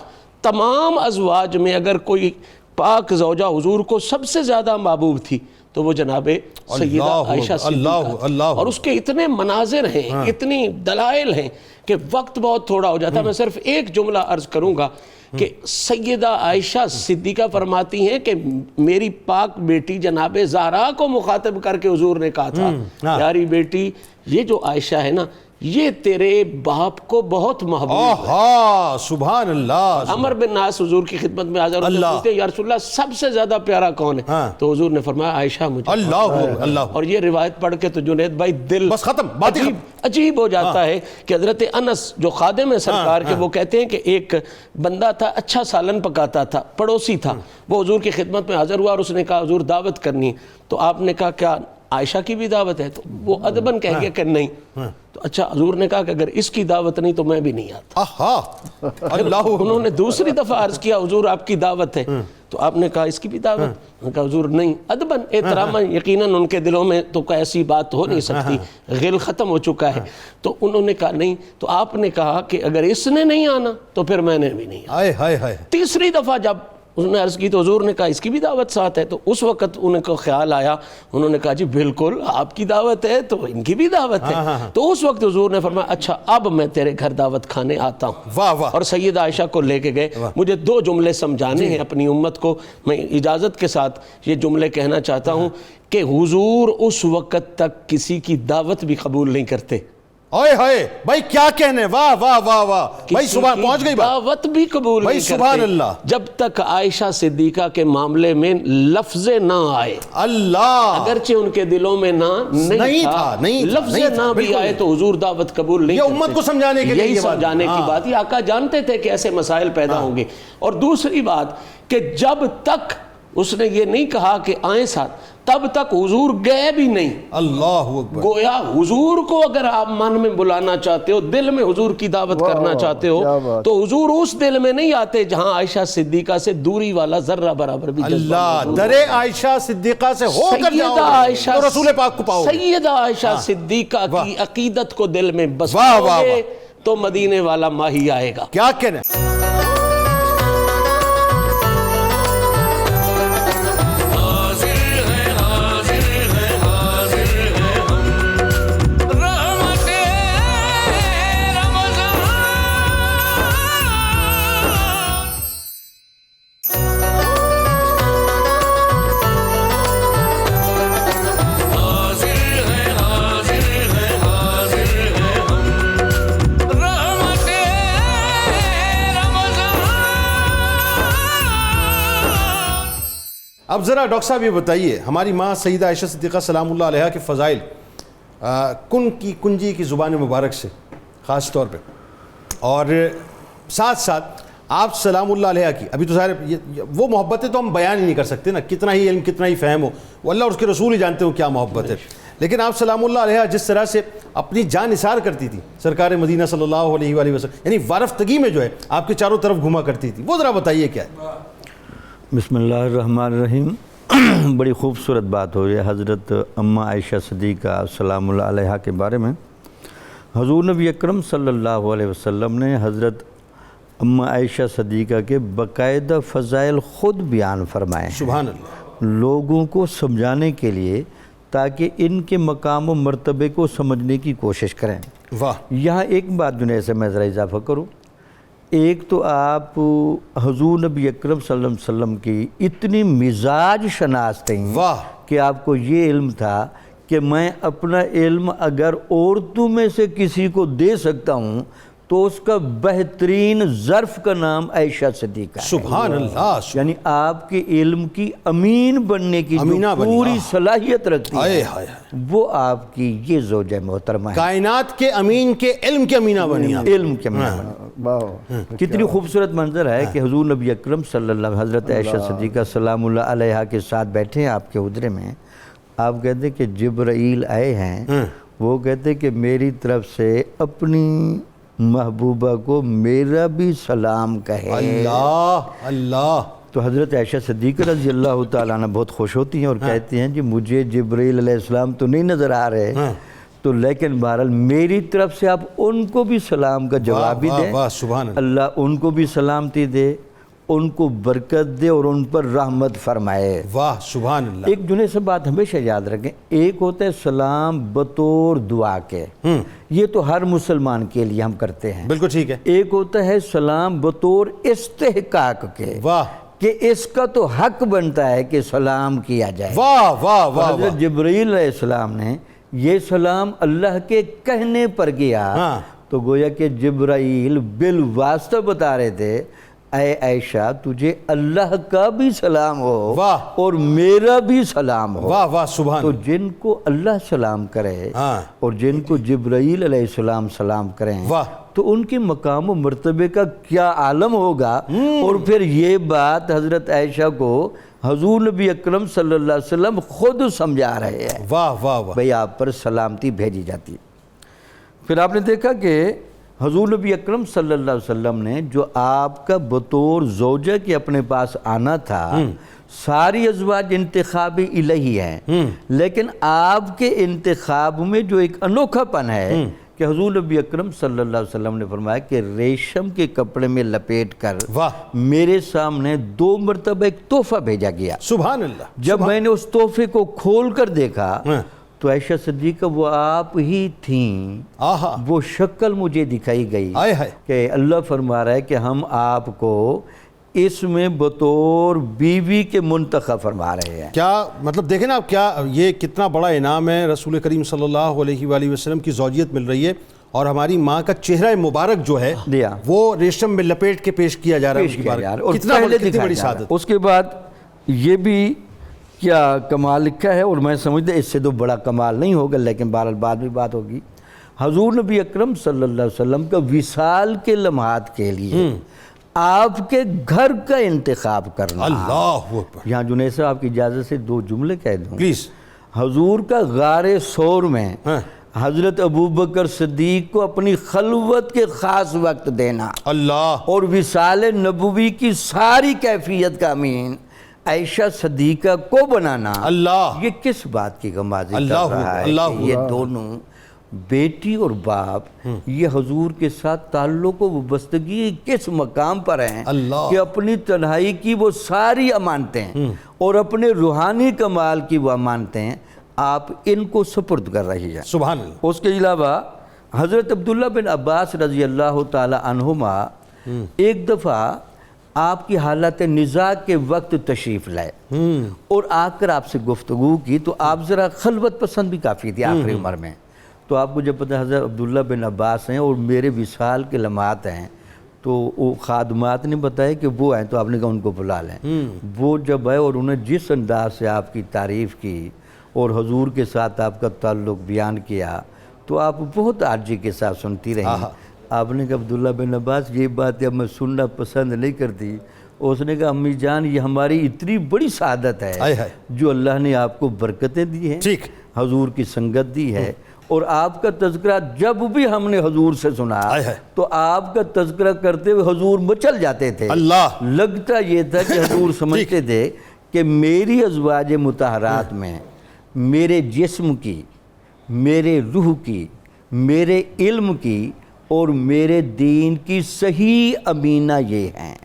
تمام ازواج میں اگر کوئی پاک زوجہ حضور کو سب سے زیادہ محبوب تھی تو وہ جناب سیدہ عائشہ صدیقہ تھی۔ اور اس کے اتنے مناظر ہیں، اتنی دلائل ہیں کہ وقت بہت تھوڑا ہو جاتا ہے۔ میں صرف ایک جملہ عرض کروں گا کہ سیدہ عائشہ صدیقہ فرماتی ہیں کہ میری پاک بیٹی جناب زہرا کو مخاطب کر کے حضور نے کہا تھا، پیاری بیٹی، یہ جو عائشہ ہے نا، یہ تیرے باپ کو بہت محبوب ہے۔ آہا سبحان اللہ۔ عمر بن ناس حضور کی خدمت میں حاضر ہوتے ہیں، پوچھتے ہیں یا رسول اللہ سب سے زیادہ پیارا کون ہے؟ تو حضور نے فرمایا عائشہ مجھے۔ اللہ اللہ۔ اور یہ روایت پڑھ کے تو جنید بھائی دل بس ختم، بات ہی ختم۔ عجیب ہو جاتا ہے کہ حضرت انس جو خادم ہے سرکار کے، وہ کہتے ہیں کہ ایک بندہ تھا، اچھا سالن پکاتا تھا، پڑوسی تھا، وہ حضور کی خدمت میں حاضر ہوا اور اس نے کہا حضور دعوت کرنی ہے۔ تو آپ نے کہا کیا عائشہ کی بھی دعوت ہے؟ تو وہ ادباً کہہ گیا کہ نہیں۔ تو اچھا، حضور نے کہا کہ اگر اس کی دعوت نہیں تو میں بھی نہیں آتا۔ آہا اللہ۔ انہوں نے دوسری دفعہ عرض کیا حضور آپ کی دعوت ہے؟ تو آپ نے کہا اس کی بھی دعوت؟ انہوں نے کہا حضور نہیں، ادباً احتراماً، یقیناً ان کے دلوں میں تو کوئی ایسی بات ہو نہیں سکتی، غل ختم ہو چکا ہے۔ تو انہوں نے کہا نہیں۔ تو آپ نے کہا کہ اگر اس نے نہیں آنا تو پھر میں نے بھی نہیں آنا۔ ہائے ہائے ہائے۔ تیسری دفعہ جب اس نے عرض کی تو حضور نے کہا اس کی بھی دعوت ساتھ ہے۔ تو اس وقت ان کو خیال آیا، انہوں نے کہا جی بالکل آپ کی دعوت ہے تو ان کی بھی دعوت ہے۔ تو اس وقت حضور نے فرمایا اچھا اب میں تیرے گھر دعوت کھانے آتا ہوں۔ واہ واہ۔ اور سید عائشہ کو لے کے گئے۔ مجھے دو جملے سمجھانے ہیں اپنی امت کو، میں اجازت کے ساتھ یہ جملے کہنا چاہتا ہوں کہ حضور اس وقت تک کسی کی دعوت بھی قبول نہیں کرتے۔ اوئے ہوئے بھائی کیا کہنے، واہ واہ واہ واہ بھائی، صبح پہنچ گئی بات۔ دعوت بھی قبول بھائی نہیں کرتے سبحان اللہ۔ جب تک عائشہ صدیقہ کے معاملے میں لفظ نہ آئے، اللہ، اگرچہ ان کے دلوں میں نہ نہیں تھا، لفظ نہ بھی آئے تو حضور دعوت قبول نہیں یہ کرتے۔ امت کو سمجھانے کے لیے یہی یہ بات، سمجھانے کی بات، یہ آقا جانتے تھے کہ ایسے مسائل پیدا ہوں گے۔ اور دوسری بات کہ جب تک اس نے یہ نہیں کہا کہ آئیں ساتھ، تب تک حضور گئے بھی نہیں۔ اللہ اکبر۔ گویا حضور کو اگر آپ من میں بلانا چاہتے ہو، دل میں حضور کی دعوت کرنا چاہتے ہو، تو حضور اس دل میں نہیں آتے جہاں عائشہ صدیقہ سے دوری والا ذرہ برابر بھی جذبہ اللہ، موجود درے عائشہ صدیقہ سے ہو کر جاؤ سیدہ عائشہ تو رسول پاک کو پاؤ۔ سیدہ عائشہ صدیقہ کی عقیدت کو دل میں بس واہ واہ گے تو مدینے والا ماہی آئے گا۔ کیا کہنے۔ اب ذرا ڈاکٹر صاحب یہ بتائیے، ہماری ماں سیدہ عائشہ صدیقہ سلام اللہ علیہا کے فضائل کنجی کی زبان مبارک سے خاص طور پہ، اور ساتھ ساتھ آپ سلام اللہ علیہ کی، ابھی تو ظاہر وہ محبتیں تو ہم بیان ہی نہیں کر سکتے نا، کتنا ہی علم کتنا ہی فہم ہو، وہ اللہ اور اس کے رسول ہی جانتے ہو کیا محبت ہے، لیکن آپ سلام اللہ علیہ جس طرح سے اپنی جان نثار کرتی تھی سرکار مدینہ صلی اللہ علیہ وآلہ وسلم، یعنی وارفتگی میں جو ہے آپ کے چاروں طرف گھما کرتی تھی، وہ ذرا بتائیے کیا ہے۔ بسم اللہ الرحمن الرحیم۔ بڑی خوبصورت بات ہو رہی ہے حضرت اماں عائشہ صدیقہ سلام اللہ علیہا کے بارے میں۔ حضور نبی اکرم صلی اللہ علیہ وسلم نے حضرت اماں عائشہ صدیقہ کے باقاعدہ فضائل خود بیان فرمائے ہیں سبحان اللہ، لوگوں کو سمجھانے کے لیے، تاکہ ان کے مقام و مرتبے کو سمجھنے کی کوشش کریں۔ واہ۔ یہاں ایک بات جنید سے میں ذرا اضافہ کروں، ایک تو آپ حضور نبی اکرم صلی اللہ علیہ وسلم کی اتنی مزاج شناس تھیں واہ، کہ آپ کو یہ علم تھا کہ میں اپنا علم اگر عورتوں میں سے کسی کو دے سکتا ہوں تو اس کا بہترین ظرف کا نام عائشہ صدیقہ ہے۔ سبحان اللہ، یعنی آپ کے علم کی امین بننے کی جو پوری صلاحیت رکھتی ہے وہ آپ کی یہ زوجہ محترمہ ہے۔ کائنات کے امین کے علم کے امینہ بنی آپ۔ علم کے امینہ بنی۔ کتنی خوبصورت منظر ہے کہ حضور نبی اکرم صلی اللہ علیہ وسلم حضرت عائشہ صدیقہ سلام اللہ علیہا کے ساتھ بیٹھے ہیں آپ کے حجرے میں۔ آپ کہتے ہیں کہ جبرائیل آئے ہیں، وہ کہتے ہیں کہ میری طرف سے اپنی محبوبہ کو میرا بھی سلام کہے۔ اللہ اللہ۔ تو حضرت عائشہ صدیقہ رضی اللہ تعالیٰ عنہ بہت خوش ہوتی ہیں اور کہتی ہیں جی مجھے جبرائیل علیہ السلام تو نہیں نظر آ رہے، تو لیکن بہرحال میری طرف سے آپ ان کو بھی سلام کا جواب بھی دیں، اللہ ان کو بھی سلامتی دے، ان کو برکت دے اور ان پر رحمت فرمائے۔ واہ سبحان اللہ۔ ایک جنہیں سے بات ہمیشہ یاد رکھیں، ایک ہوتا ہے سلام بطور دعا کے، یہ تو ہر مسلمان کے لیے ہم کرتے ہیں، بالکل ٹھیک ہے۔ ایک ہوتا ہے سلام بطور استحقاق کے، واہ، کہ اس کا تو حق بنتا ہے کہ سلام کیا جائے۔ واہ واہ واہ۔ حضرت جبرائیل علیہ السلام نے یہ سلام اللہ کے کہنے پر کیا، تو گویا کہ جبرائیل بالواسطہ بتا رہے تھے اے عائشہ تجھے اللہ کا بھی سلام ہو اور میرا بھی سلام ہو۔ واہ واہ سبحان۔ تو جن کو اللہ سلام کرے اور جن کو جبرائیل علیہ السلام سلام کریں تو ان کے مقام و مرتبے کا کیا عالم ہوگا۔ اور پھر یہ بات حضرت عائشہ کو حضور نبی اکرم صلی اللہ علیہ وسلم خود سمجھا رہے ہیں۔ واہ واہ واہ۔ بھئی آپ پر سلامتی بھیجی جاتی۔ پھر آپ نے دیکھا کہ حضور نبی اکرم صلی اللہ علیہ وسلم نے جو آپ کا بطور زوجہ کے اپنے پاس آنا تھا، ساری ازواج انتخابی الہی ہیں، لیکن آپ کے انتخاب میں جو ایک انوکھا پن ہے کہ حضور نبی اکرم صلی اللہ علیہ وسلم نے فرمایا کہ ریشم کے کپڑے میں لپیٹ کر میرے سامنے 2 مرتبہ ایک تحفہ بھیجا گیا۔ سبحان اللہ۔ جب میں نے اس تحفے کو کھول کر دیکھا تو عائشہ صدیقہ وہ آپ ہی تھیں، وہ شکل مجھے دکھائی گئی کہ اللہ فرما رہا ہے کہ ہم آپ کو اس میں بطور بیوی کے منتخب فرما رہے ہیں۔ کیا مطلب دیکھیں نا آپ، کیا یہ کتنا بڑا انعام ہے، رسول کریم صلی اللہ علیہ وآلہ وسلم کی زوجیت مل رہی ہے اور ہماری ماں کا چہرہ مبارک جو ہے وہ ریشم میں لپیٹ کے پیش کیا جا رہا ہے، کتنا بڑی سعادت۔ اس کے بعد یہ بھی کیا کمال لکھا ہے، اور میں سمجھتا اس سے تو بڑا کمال نہیں ہوگا، لیکن بہرحال بعد میں بات ہوگی۔ حضور نبی اکرم صلی اللہ علیہ وسلم کا وصال کے لمحات کے لیے آپ کے گھر کا انتخاب کرنا۔ اللہ اکبر۔ یہاں جنید صاحب آپ کی اجازت سے 2 جملے کہہ دوں پلیز۔ حضور کا غار ثور میں حضرت ابوبکر صدیق کو اپنی خلوت کے خاص وقت دینا، اللہ، اور وصال نبوی کی ساری کیفیت کا امین عائشہ صدیقہ کو بنانا، اللہ، یہ کس بات کی غمازی کر رہا ہے کہ یہ دونوں بیٹی اور باپ یہ حضور کے ساتھ تعلق و وابستگی کس مقام پر ہیں کہ اپنی تنہائی کی وہ ساری امانتیں اور اپنے روحانی کمال کی وہ امانتیں آپ ان کو سپرد کر رہی ہیں۔ سبحان اللہ۔ اس کے علاوہ حضرت عبداللہ بن عباس رضی اللہ تعالی عنہما ایک دفعہ آپ کی حالت نزاع کے وقت تشریف لائے اور آ کر آپ سے گفتگو کی، تو آپ ذرا خلوت پسند بھی کافی تھی آخری عمر میں، تو آپ کو جب پتہ حضرت عبداللہ بن عباس ہیں اور میرے وصال کے لمحات ہیں، تو وہ خادمات نے بتایا کہ وہ ہیں، تو آپ نے کہا ان کو بلا لیں۔ وہ جب آئے اور انہیں جس انداز سے آپ کی تعریف کی اور حضور کے ساتھ آپ کا تعلق بیان کیا تو آپ بہت عاجزی کے ساتھ سنتی رہی۔ آپ نے کہا عبداللہ بن عباس یہ بات اب میں سننا پسند نہیں کرتی۔ اس نے کہا امی جان یہ ہماری اتنی بڑی سعادت ہے جو اللہ نے آپ کو برکتیں دی ہیں، حضور کی سنگت دی ہے، اور آپ کا تذکرہ جب بھی ہم نے حضور سے سنا تو آپ کا تذکرہ کرتے ہوئے حضور مچل جاتے تھے۔ لگتا یہ تھا کہ حضور سمجھتے تھے کہ میری ازواج مطہرات میں میرے جسم کی، میرے روح کی، میرے علم کی اور میرے دین کی صحیح امینہ یہ ہیں۔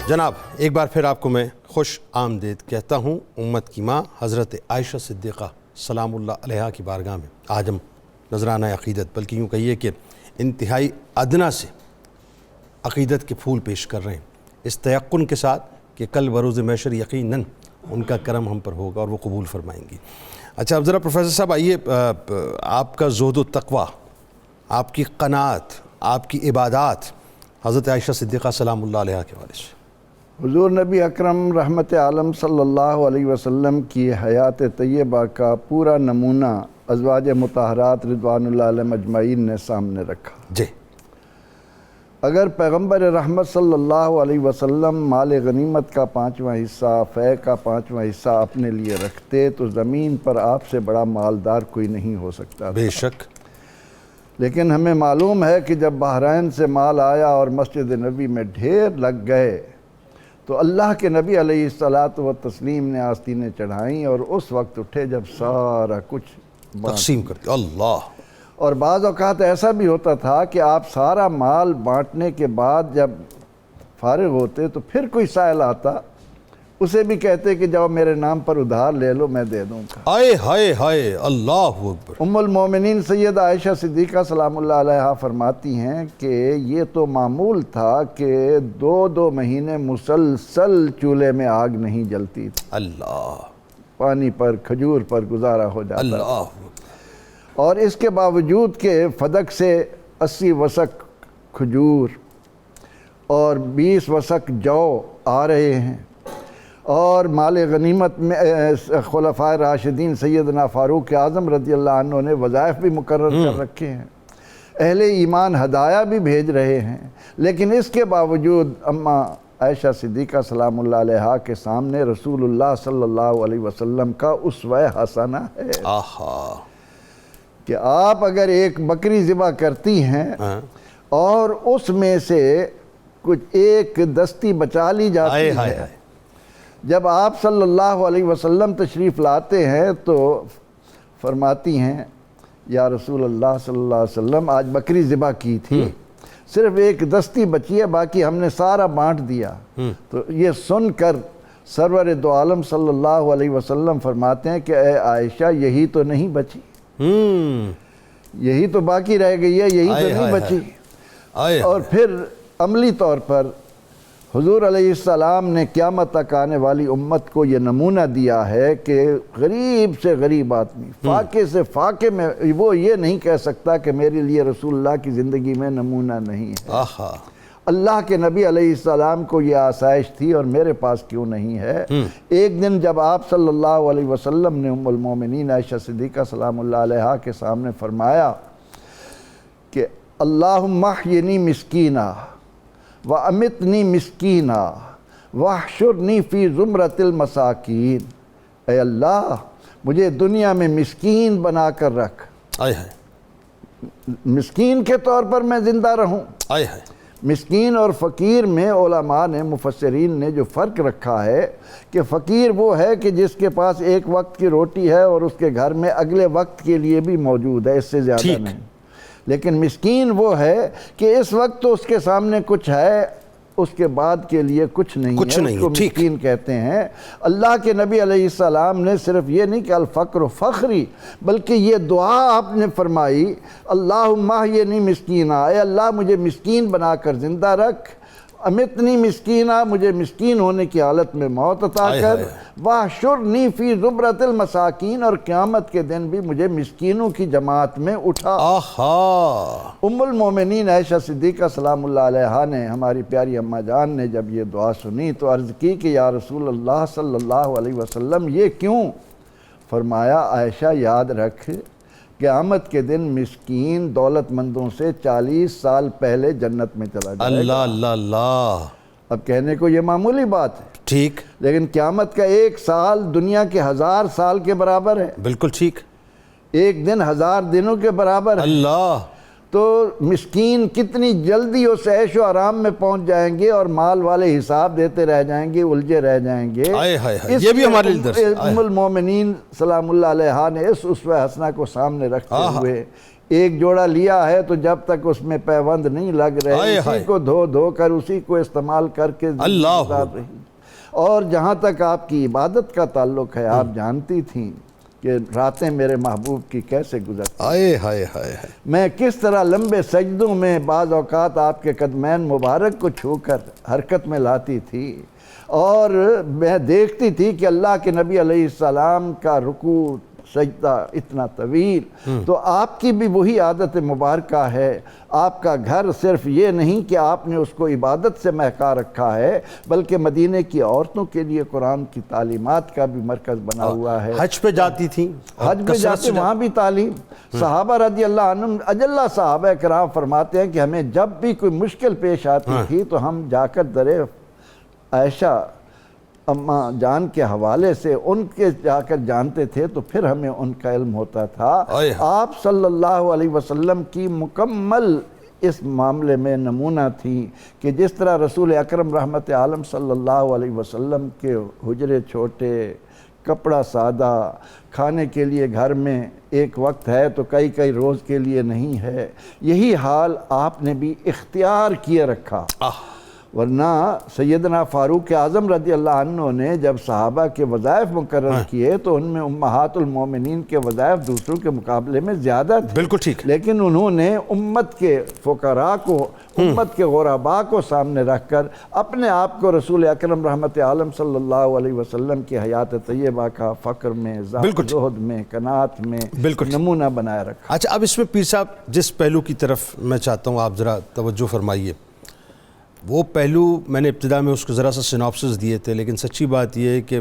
جناب ایک بار پھر آپ کو میں خوش آمدید کہتا ہوں امت کی ماں حضرت عائشہ صدیقہ سلام اللہ علیہا کی بارگاہ میں. آج ہم نذرانہ عقیدت، بلکہ یوں کہیے کہ انتہائی ادنا سے عقیدت کے پھول پیش کر رہے ہیں، اس تیقن کے ساتھ کہ کل بروز محشر یقیناً ان کا کرم ہم پر ہوگا اور وہ قبول فرمائیں گی. اچھا اب ذرا پروفیسر صاحب آئیے، آپ کا زہد و تقویٰ، آپ کی قناعت، آپ کی عبادات حضرت عائشہ صدیقہ سلام اللہ علیہا کے حوالے سے. حضور نبی اکرم رحمت عالم صلی اللہ علیہ وسلم کی حیات طیبہ کا پورا نمونہ ازواج مطہرات رضوان اللہ علیہم اجمعین نے سامنے رکھا. جی. اگر پیغمبر رحمت صلی اللہ علیہ وسلم مال غنیمت کا 5واں حصہ، فے کا 5واں حصہ اپنے لیے رکھتے تو زمین پر آپ سے بڑا مالدار کوئی نہیں ہو سکتا. بے شک. لیکن ہمیں معلوم ہے کہ جب بحرین سے مال آیا اور مسجد نبی میں ڈھیر لگ گئے تو اللہ کے نبی علیہ الصلاۃ والتسلیم نے آستینیں چڑھائیں اور اس وقت اٹھے جب سارا کچھ تقسیم کرتے. اللہ. اور بعض اوقات ایسا بھی ہوتا تھا کہ آپ سارا مال بانٹنے کے بعد جب فارغ ہوتے تو پھر کوئی سائل آتا، اسے بھی کہتے کہ جاؤ میرے نام پر ادھار لے لو، میں دے دوں گا. آئے ہائے ہائے، اللہ اکبر. ام المومنین سیدہ عائشہ صدیقہ سلام اللہ علیہا فرماتی ہیں کہ یہ تو معمول تھا کہ 2 مہینے مسلسل چولہے میں آگ نہیں جلتی تھی، اللہ. پانی پر کھجور پر گزارا ہو جاتا. اللہ. اور اس کے باوجود کہ فدق سے 80 وسق کھجور اور 20 وسق جو آ رہے ہیں، اور مال غنیمت میں خلفائے راشدین سیدنا فاروق اعظم رضی اللہ عنہ نے وظائف بھی مقرر کر رکھے ہیں، اہل ایمان ہدایہ بھی بھیج رہے ہیں، لیکن اس کے باوجود اماں عائشہ صدیقہ سلام اللہ علیہا کے سامنے رسول اللہ صلی اللہ علیہ وسلم کا اسوہ حسنہ ہے. آہا. کہ آپ اگر ایک بکری ذبح کرتی ہیں اور اس میں سے کچھ ایک دستی بچا لی جاتی ہے، جب آپ صلی اللہ علیہ وسلم تشریف لاتے ہیں تو فرماتی ہیں یا رسول اللہ صلی اللہ علیہ وسلم آج بکری ذبح کی تھی، صرف ایک دستی بچی ہے، باقی ہم نے سارا بانٹ دیا. تو یہ سن کر سرور دو عالم صلی اللہ علیہ وسلم فرماتے ہیں کہ اے عائشہ یہی تو نہیں بچی، یہی تو باقی رہ گئی ہے، یہی تو نہیں بچی. اور پھر عملی طور پر حضور علیہ السلام نے قیامت تک آنے والی امت کو یہ نمونہ دیا ہے کہ غریب سے غریب آدمی، فاقے سے فاقے میں وہ یہ نہیں کہہ سکتا کہ میرے لیے رسول اللہ کی زندگی میں نمونہ نہیں ہے. اللہ کے نبی علیہ السلام کو یہ آسائش تھی اور میرے پاس کیوں نہیں ہے. ایک دن جب آپ صلی اللہ علیہ وسلم نے ام المومنین عائشہ صدیقہ سلام اللہ علیہا کے سامنے فرمایا کہ اللہم احیینی مسکینہ وامتنی مسکینہ واحشرنی فی زمرۃ المساکین. اے اللہ مجھے دنیا میں مسکین بنا کر رکھ، مسکین کے طور پر میں زندہ رہوں. مسکین اور فقیر میں علماء نے مفسرین نے جو فرق رکھا ہے کہ فقیر وہ ہے کہ جس کے پاس ایک وقت کی روٹی ہے اور اس کے گھر میں اگلے وقت کے لیے بھی موجود ہے، اس سے زیادہ نہیں. لیکن مسکین وہ ہے کہ اس وقت تو اس کے سامنے کچھ ہے، اس کے بعد کے لیے کچھ نہیں ہے، اس کو مسکین کہتے ہیں. اللہ کے نبی علیہ السلام نے صرف یہ نہیں کہ الفقر فخری، بلکہ یہ دعا آپ نے فرمائی اللہم احیینی مسکینہ، اے اللہ مجھے مسکین بنا کر زندہ رکھ، امتنی مسکینہ مجھے مسکین ہونے کی حالت میں موت عطا کر، واحشرنی فی زمرۃ المساکین اور قیامت کے دن بھی مجھے مسکینوں کی جماعت میں اٹھا. ام المومنین عائشہ صدیقہ سلام اللہ علیہا نے، ہماری پیاری اماں جان نے جب یہ دعا سنی تو عرض کی کہ یا رسول اللہ صلی اللہ علیہ وسلم یہ کیوں؟ فرمایا عائشہ یاد رکھ قیامت کے دن مسکین دولت مندوں سے 40 سال پہلے جنت میں چلا جائے گا. اللہ اللہ اللہ. اب کہنے کو یہ معمولی بات ہے، ٹھیک، لیکن قیامت کا 1 سال دنیا کے 1000 سال کے برابر ہے. بالکل ٹھیک. ایک دن 1000 دنوں کے برابر ہے. اللہ. تو مسکین کتنی جلدی اس عیش و آرام میں پہنچ جائیں گے اور مال والے حساب دیتے رہ جائیں گے، الجھے رہ جائیں گے۔ یہ بھی ہمارے لیے درس ہے۔ ام المومنین سلام اللہ علیہا نے اس اسوہ حسنہ کو سامنے رکھتے ہوئے ایک جوڑا لیا ہے تو جب تک اس میں پیوند نہیں لگ رہے اسی کو دھو کر اسی کو استعمال کر کے اللہ گزار رہی۔ اور جہاں تک آپ کی عبادت کا تعلق ہے، آپ جانتی تھیں کہ راتیں میرے محبوب کی کیسے گزرتی، میں کس طرح لمبے سجدوں میں بعض اوقات آپ کے قدمین مبارک کو چھو کر حرکت میں لاتی تھی، اور میں دیکھتی تھی کہ اللہ کے نبی علیہ السلام کا رکوع سجدہ اتنا طویل۔ تو آپ کی بھی وہی عادت مبارکہ ہے، آپ کا گھر صرف یہ نہیں کہ آپ نے اس کو عبادت سے مہکا رکھا ہے بلکہ مدینے کی عورتوں کے لیے قرآن کی تعلیمات کا بھی مرکز بنا ہوا ہے۔ حج پہ جاتی تھیں، حج پہ جاتے وہاں بھی تعلیم۔ صحابہ رضی اللہ عنہم اجلہ صحابہ کرام فرماتے ہیں کہ ہمیں جب بھی کوئی مشکل پیش آتی تھی تو ہم جا کر در عائشہ اماں جان کے حوالے سے ان کے جا کر جانتے تھے تو پھر ہمیں ان کا علم ہوتا تھا۔ آپ صلی اللہ علیہ وسلم کی مکمل اس معاملے میں نمونہ تھی کہ جس طرح رسول اکرم رحمت عالم صلی اللہ علیہ وسلم کے حجرے چھوٹے، کپڑا سادہ، کھانے کے لیے گھر میں ایک وقت ہے تو کئی روز کے لیے نہیں ہے، یہی حال آپ نے بھی اختیار کیے رکھا۔ ورنہ سیدنا فاروق اعظم رضی اللہ عنہ نے جب صحابہ کے وظائف مقرر کیے تو ان میں امہات المومنین کے وظائف دوسروں کے مقابلے میں زیادہ تھے، بالکل ٹھیک، لیکن انہوں نے امت کے فقراء کو، امت کے غرباء کو سامنے رکھ کر اپنے آپ کو رسول اکرم رحمت عالم صلی اللہ علیہ وسلم کی حیات طیبہ کا فقر میں، زہد میں، قناعت میں نمونہ بنائے رکھا۔ اچھا، اب اس میں پیر صاحب جس پہلو کی طرف میں چاہتا ہوں آپ ذرا توجہ فرمائیے، وہ پہلو میں نے ابتدا میں اس کو ذرا سا سیناپسس دیے تھے، لیکن سچی بات یہ ہے کہ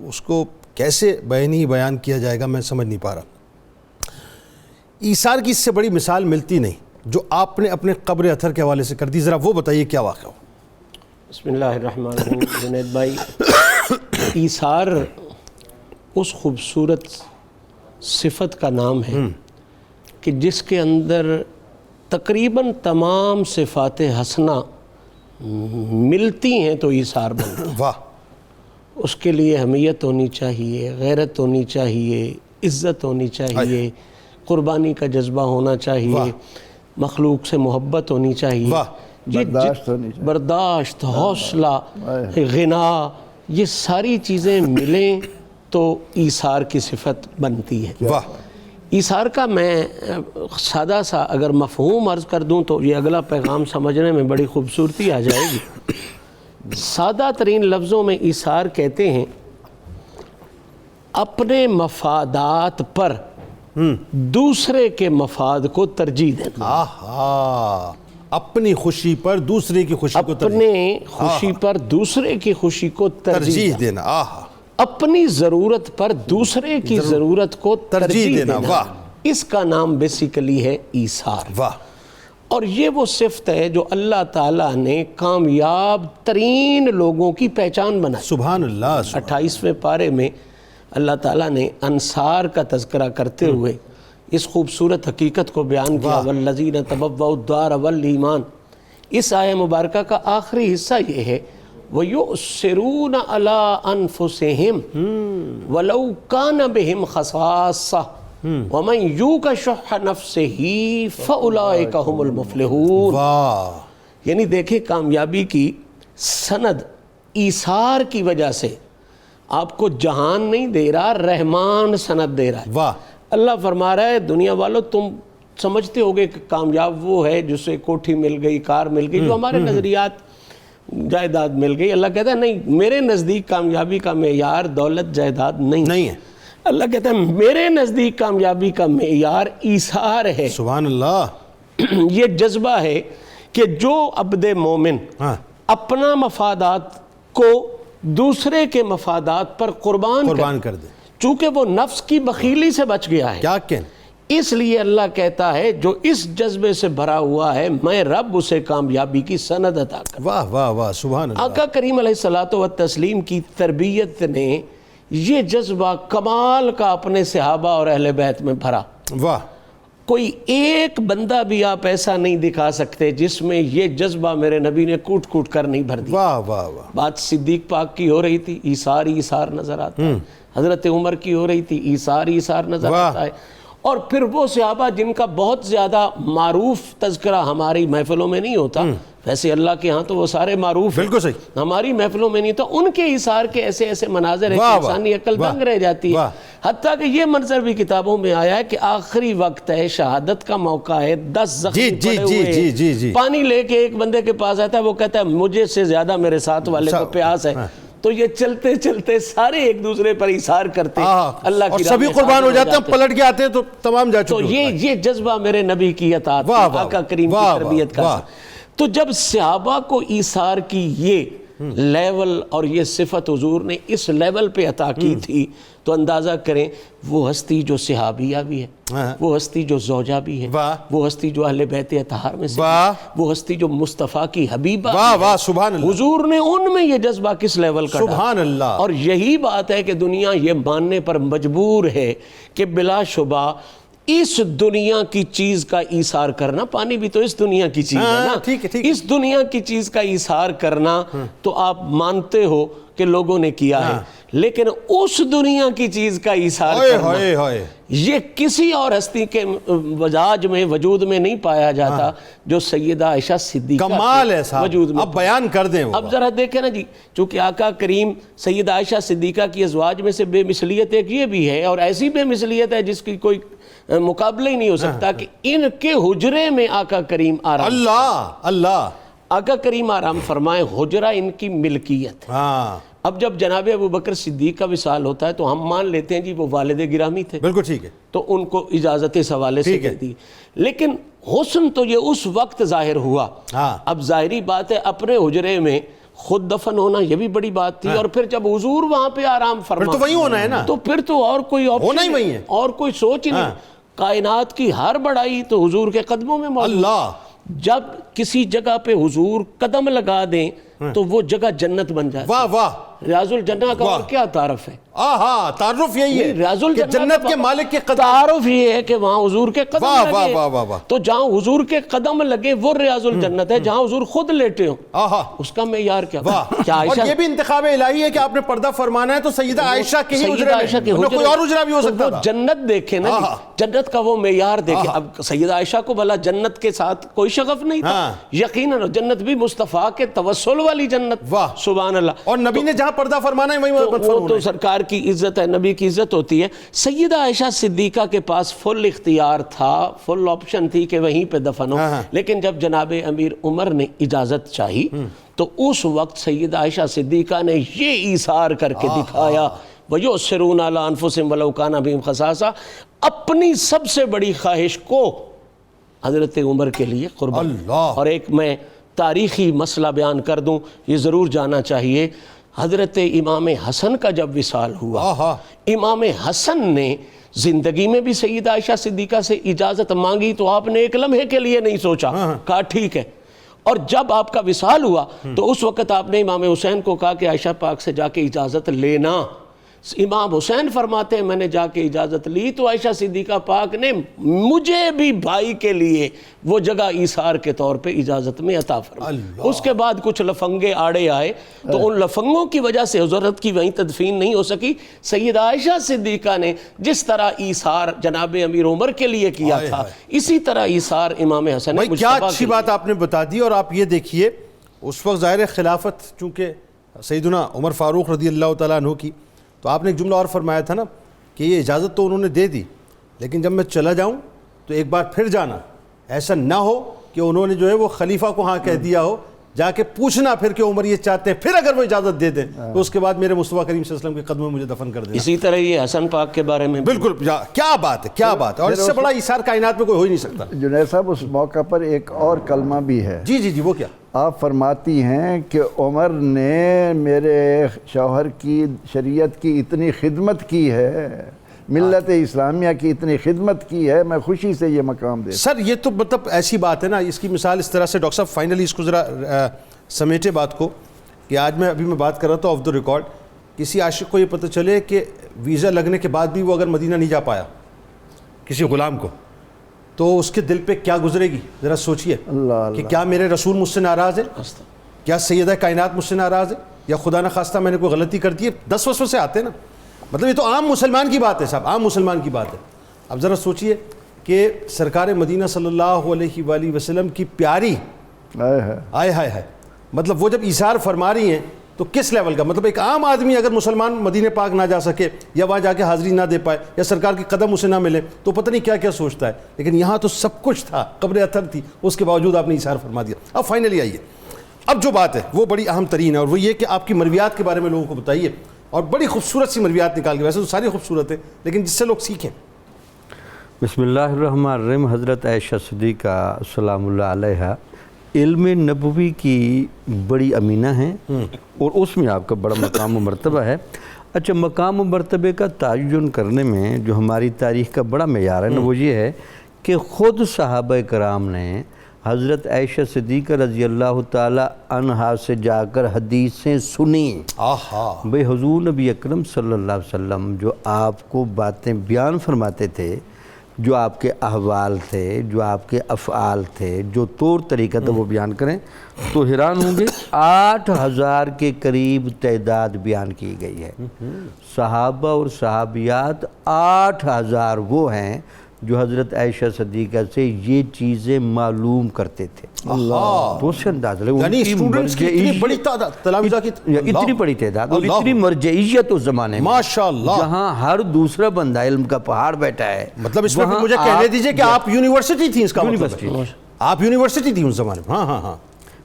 اس کو کیسے بیان کیا جائے گا میں سمجھ نہیں پا رہا۔ ایثار کی اس سے بڑی مثال ملتی نہیں جو آپ نے اپنے قبر اطہر کے حوالے سے کر دی، ذرا وہ بتائیے کیا واقعہ ہو۔ بسم اللہ الرحمن الرحیم۔ جنید بھائی، ایثار اس خوبصورت صفت کا نام ہے کہ جس کے اندر تقریباً تمام صفات حسنہ ملتی ہیں تو ایثار بنتا ہے۔ واہ! اس کے لیے حمیت ہونی چاہیے، غیرت ہونی چاہیے، عزت ہونی چاہیے، قربانی کا جذبہ ہونا چاہیے، مخلوق سے محبت ہونی چاہیے، برداشت ہونی چاہیے، برداشت، حوصلہ، غنا، یہ ساری چیزیں ملیں تو ایثار کی صفت بنتی ہے۔ واہ! ایثار کا میں سادہ سا اگر مفہوم عرض کر دوں تو یہ اگلا پیغام سمجھنے میں بڑی خوبصورتی آ جائے گی۔ سادہ ترین لفظوں میں ایثار کہتے ہیں اپنے مفادات پر دوسرے کے مفاد کو ترجیح دینا۔ اپنی خوشی پر دوسرے کی خوشی کو اپنے خوشی پر دوسرے کی خوشی کو ترجیح دینا، اپنی ضرورت پر دوسرے کی ضرورت کو ترجیح دینا۔ واہ! اس کا نام بیسیکلی ہے ایثار۔ واہ! اور یہ وہ صفت ہے جو اللہ تعالیٰ نے کامیاب ترین لوگوں کی پہچان بنائی۔ سبحان اللہ۔ 28ویں پارے میں اللہ تعالیٰ نے انصار کا تذکرہ کرتے ہوئے اس خوبصورت حقیقت کو بیان کیا، وَالَّذِينَ تَبَوَّؤُا الدَّارَ وَالْإِيمَانَ۔ اس آیہ مبارکہ کا آخری حصہ یہ ہے وَيُؤْثِرُونَ عَلَىٰ أَنفُسِهِمْ وَلَوْ كَانَ بِهِمْ خَصَاصَّةٌ وَمَنْ يُوقَ شُحَّ نَفْسِهِ فَأُولَٰئِكَ هُمُ الْمُفْلِحُونَ۔ یعنی دیکھیں کامیابی کی سند ایثار کی وجہ سے آپ کو جہان نہیں دے رہا، رحمان سند دے رہا ہے۔ واہ! اللہ فرما رہا ہے دنیا والوں تم سمجھتے ہوگے کہ کامیاب وہ ہے جسے کوٹھی مل گئی، کار مل گئی، جو ہمارے نظریات جائیداد مل گئی۔ اللہ کہتا ہے نہیں، میرے نزدیک کامیابی کا معیار دولت جائیداد نہیں ہے۔ اللہ کہتا ہے میرے نزدیک کامیابی کا معیار ایثار ہے۔ سبحان اللہ۔ یہ جذبہ ہے کہ جو عبد مومن اپنا مفادات کو دوسرے کے مفادات پر قربان کر دے، چونکہ وہ نفس کی بخیلی سے بچ گیا ہے، کیا کہیں، اس لیے اللہ کہتا ہے جو اس جذبے سے بھرا ہوا ہے میں رب اسے کامیابی کی سند عطا کر۔ واہ واہ واہ، سبحان اللہ۔ آقا کریم علیہ الصلوۃ والتسلیم کی تربیت نے یہ جذبہ کمال کا اپنے صحابہ اور اہل بیت میں بھرا، واہ! کوئی ایک بندہ بھی آپ ایسا نہیں دکھا سکتے جس میں یہ جذبہ میرے نبی نے کوٹ کوٹ کر نہیں بھر دیا۔ واہ واہ واہ، بات صدیق پاک کی ہو رہی تھی، ایثار نظر آتا ہے۔ حضرت عمر کی ہو رہی تھی، ایثار نظر آتا ہے۔ اور پھر وہ صحابہ جن کا بہت زیادہ معروف تذکرہ ہماری محفلوں میں نہیں ہوتا، ویسے اللہ کے ہاں تو وہ سارے معروف ہیں، بالکل صحیح، ہماری محفلوں میں نہیں، تو ان کے ایثار کے ایسے ایسے مناظر ہیں کہ انسانی عقل دنگ رہ جاتی ہے۔ حتیٰ کہ یہ منظر بھی کتابوں میں آیا ہے کہ آخری وقت ہے، شہادت کا موقع ہے، 10 زخمی پڑے ہوئے ہیں، پانی لے کے ایک بندے کے پاس آتا ہے، وہ کہتا ہے مجھے سے زیادہ میرے ساتھ والے کو پیاس ہے، تو یہ چلتے چلتے سارے ایک دوسرے پر ایثار کرتے ہیں، اللہ کی اور سبھی قربان ہو جاتے ہیں، پلٹ کے آتے ہیں تو تمام جا چکے۔ تو یہ جذبہ میرے نبی کی اطاعت، آقا کریم کی تربیت کا۔ تو جب صحابہ کو ایثار کی یہ لیول اور یہ صفت حضور نے اس لیول پہ عطا کی تھی، تو اندازہ کریں وہ ہستی جو صحابیہ بھی ہے، وہ ہستی جو زوجہ بھی ہے، وہ ہستی جو اہل بیت اطہار میں سے ہے، وہ ہستی جو مصطفیٰ کی حبیبہ بھی ہے، سبحان اللہ، حضور نے ان میں یہ جذبہ کس لیول کا ڈالا۔ سبحان اللہ۔ اور یہی بات ہے کہ دنیا یہ ماننے پر مجبور ہے کہ بلا شبہ اس دنیا کی چیز کا ایثار کرنا، پانی بھی تو اس دنیا کی چیز ہے نا، اس دنیا کی چیز کا ایثار کرنا تو آپ مانتے ہو کہ لوگوں نے کیا ہے، لیکن اس دنیا کی چیز کا ایثار کرنا یہ کسی اور ہستی کے مزاج میں، وجود میں نہیں پایا جاتا جو سیدہ عائشہ صدیقہ کمال ہے صاحب، وجود میں۔ اب بیان کر دیں۔ اب ذرا دیکھیں نا جی، چونکہ آقا کریم سیدہ عائشہ صدیقہ کی ازواج میں سے بے مثلیت ایک یہ بھی ہے، اور ایسی بے مثلیت ہے جس کی کوئی مقابلہ ہی نہیں ہو سکتا، کہ ان کے حجرے میں آقا کریم آرام، اللہ آقا کریم آرام فرمائے، حجرہ ان کی ملکیت۔ اب جب جناب ابو بکر صدیق کا وصال ہوتا ہے تو ہم مان لیتے ہیں جی وہ والد گرامی تھے، بالکل ٹھیک ہے، تو ان کو اجازت اس حوالے سے دے دی، لیکن حسن تو یہ اس وقت ظاہر ہوا۔ اب ظاہری بات ہے اپنے حجرے میں خود دفن ہونا یہ بھی بڑی بات تھی، اور پھر جب حضور وہاں پہ آرام فرما تو وہی ہونا ہے نا، تو پھر تو اور کوئی ہونا ہی وہی ہے، اور کوئی سوچ ہی نہیں۔ کائنات کی ہر بڑائی تو حضور کے قدموں میں موجود۔ اللہ، جب کسی جگہ پہ حضور قدم لگا دیں تو وہ جگہ جنت بن جاتی۔ واہ واہ، ریاض الجنہ کا اور کیا تعارف ہے؟ تعارف یہی ہے ریاض کہ الجنہ جنت کے مالک کے قدم، تعارف یہ ہے کہ وہاں حضور کے قدم لگے، واہ واہ واہ واہ، تو جہاں حضور کے قدم لگے وہ ریاض الجنت ہے، جہاں حضور خود لیٹے ہوں اس کا معیار کیا؟ اور یہ بھی انتخاب الہی ہے کہ آپ نے پردہ فرمانا ہے تو سیدہ عائشہ کے ہی حجرے میں، کوئی اور حجرہ بھی ہو سکتا تھا۔ جنت دیکھیں نا، جنت کا وہ معیار دیکھیں۔ اب سیدہ عائشہ کو بھلا جنت کے ساتھ کوئی شغف نہیں تھا، یقیناً جنت بھی مصطفیٰ کے توسل والی جنت، سبحان اللہ۔ اور نبی نے جہاں پردہ فرمانا ہے وہیں وہ تو سرکار کی عزت ہے، نبی کی عزت ہوتی ہے۔ سیدہ عائشہ صدیقہ کے پاس فل اختیار تھا، فل آپشن تھی کہ وہیں پہ دفن ہو، لیکن جب جناب امیر عمر نے اجازت چاہی تو اس وقت سیدہ عائشہ صدیقہ نے یہ ایثار کر کے دکھایا، وَيُؤْثِرُونَ عَلَىٰ أَنفُسِهِمْ وَلَوْ كَانَ بِهِمْ خَصَاصَةٌ، اپنی سب سے بڑی خواہش کو حضرت عمر کے لیے قربان۔ اور ایک میں تاریخی مسئلہ بیان کر دوں، یہ ضرور جانا چاہیے۔ حضرت امام حسن کا جب وصال ہوا، امام حسن نے زندگی میں بھی سیدہ عائشہ صدیقہ سے اجازت مانگی تو آپ نے ایک لمحے کے لیے نہیں سوچا، کہا ٹھیک ہے۔ اور جب آپ کا وصال ہوا تو اس وقت آپ نے امام حسین کو کہا کہ عائشہ پاک سے جا کے اجازت لینا۔ امام حسین فرماتے ہیں میں نے جا کے اجازت لی تو عائشہ صدیقہ پاک نے مجھے بھی بھائی کے لیے وہ جگہ ایثار کے طور پہ اجازت میں عطا فرمائی۔ اس کے بعد کچھ لفنگے آڑے آئے تو ان لفنگوں کی وجہ سے حضرت کی وہیں تدفین نہیں ہو سکی۔ سیدہ عائشہ صدیقہ نے جس طرح ایثار جناب امیر عمر کے لیے کیا تھا، اسی طرح ایثار امام حسن مصطفیٰ کیا اچھی بات آپ نے بتا دی۔ اور آپ یہ دیکھیے اس وقت ظاہر خلافت چونکہ سیدنا عمر فاروق رضی اللہ تعالیٰ عنہ کی، تو آپ نے ایک جملہ اور فرمایا تھا نا کہ یہ اجازت تو انہوں نے دے دی، لیکن جب میں چلا جاؤں تو ایک بار پھر جانا، ایسا نہ ہو کہ انہوں نے جو ہے وہ خلیفہ کو ہاں کہہ دیا ہو، جا کے پوچھنا پھر کہ عمر یہ چاہتے ہیں، پھر اگر وہ اجازت دے دیں تو اس کے بعد میرے مصطفیٰ کریم صلی اللہ علیہ وسلم کے قدموں میں مجھے دفن کر دیں۔ اسی طرح یہ حسن پاک کے بارے میں بالکل، کیا بات ہے، کیا بات ہے، اور اس سے بڑا ایثار کائنات میں کوئی ہو ہی نہیں سکتا۔ جنید صاحب اس موقع پر ایک اور کلمہ بھی ہے۔ جی جی جی، وہ کیا؟ آپ فرماتی ہیں کہ عمر نے میرے شوہر کی شریعت کی اتنی خدمت کی ہے، ملت اسلامیہ کی اتنی خدمت کی ہے، میں خوشی سے یہ مقام دے۔ سر یہ تو مطلب ایسی بات ہے نا، اس کی مثال اس طرح سے ڈاکٹر صاحب فائنلی اس کو ذرا سمیٹے بات کو، کہ آج میں بات کر رہا تھا آف دا ریکارڈ، کسی عاشق کو یہ پتہ چلے کہ ویزا لگنے کے بعد بھی وہ اگر مدینہ نہیں جا پایا، کسی غلام کو، تو اس کے دل پہ کیا گزرے گی؟ ذرا سوچئے کہ کیا میرے رسول مجھ سے ناراض ہے؟ کیا سیدہ کائنات مجھ سے ناراض ہے؟ یا خدا نہ خواستہ میں نے کوئی غلطی کر دی ہے؟ 10 وسوسے آتے ہیں نا. مطلب یہ تو عام مسلمان کی بات ہے صاحب، عام مسلمان کی بات ہے. اب ذرا سوچئے کہ سرکار مدینہ صلی اللہ علیہ وآلہ وسلم کی پیاری آئے ہائے مطلب وہ جب ایثار فرما رہی ہیں تو کس لیول کا، مطلب ایک عام آدمی اگر مسلمان مدینہ پاک نہ جا سکے یا وہاں جا کے حاضری نہ دے پائے یا سرکار کی قدم اسے نہ ملے تو پتہ نہیں کیا کیا سوچتا ہے. لیکن یہاں تو سب کچھ تھا، قبر اطہر تھی، اس کے باوجود آپ نے ایثار فرما دیا. اب فائنلی آئیے، اب جو بات ہے وہ بڑی اہم ترین ہے، اور وہ یہ کہ آپ کی مرویات کے بارے میں لوگوں کو بتائیے، اور بڑی خوبصورت سی مرویات نکال کے، ویسے تو ساری خوبصورت ہے لیکن جس سے لوگ سیکھیں. بسم اللہ الرحمن الرحیم. حضرت عائشہ صدیقہ سلام اللہ علیہا علم نبوی کی بڑی امینہ ہیں اور اس میں آپ کا بڑا مقام و مرتبہ ہے. اچھا، مقام و مرتبے کا تعین کرنے میں جو ہماری تاریخ کا بڑا معیار ہے نا وہ یہ ہے کہ خود صحابہ کرام نے حضرت عائشہ صدیقہ رضی اللہ تعالی عنہا سے جا کر حدیثیں سنی. بھئی حضور نبی اکرم صلی اللہ علیہ وسلم جو آپ کو باتیں بیان فرماتے تھے، جو آپ کے احوال تھے، جو آپ کے افعال تھے، جو طور طریقہ تھا وہ بیان کریں تو حیران ہوں گے. 8000 کے قریب تعداد بیان کی گئی ہے. صحابہ اور صحابیات 8000 وہ ہیں جو حضرت عائشہ صدیقہ سے یہ چیزیں معلوم کرتے تھے. تو اس سے اندازہ لیں یعنی اسٹوڈنٹس کی اتنی بڑی تعداد، تلامذہ کی اتنی بڑی تعداد اور اتنی مرجعیت اس زمانے میں، ماشاءاللہ، جہاں ہر دوسرا بندہ علم کا پہاڑ بیٹھا ہے. مطلب اس میں مجھے کہنے دیجئے کہ آپ یونیورسٹی تھیں، اس کا مطلب آپ یونیورسٹی تھیں اس زمانے میں. ہاں.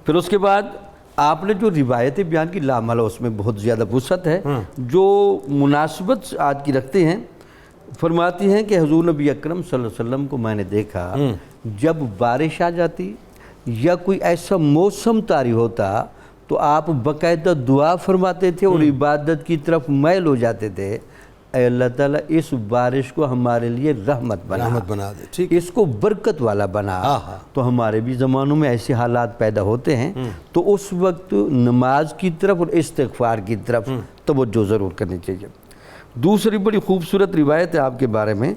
پھر اس کے بعد آپ نے جو روایتیں بیان کی لامحالہ اس میں بہت زیادہ وسعت ہے جو مناسبت آج کی رکھتے ہیں. فرماتی ہیں کہ حضور نبی اکرم صلی اللہ علیہ وسلم کو میں نے دیکھا جب بارش آ جاتی یا کوئی ایسا موسم طاری ہوتا تو آپ باقاعدہ دعا فرماتے تھے اور عبادت کی طرف میل ہو جاتے تھے. اے اللہ تعالیٰ اس بارش کو ہمارے لیے رحمت بنا دے، اس کو برکت والا بنا. تو ہمارے بھی زمانوں میں ایسے حالات پیدا ہوتے ہیں تو اس وقت نماز کی طرف اور استغفار کی طرف توجہ ضرور کرنی چاہیے. دوسری بڑی خوبصورت روایت ہے آپ کے بارے میں.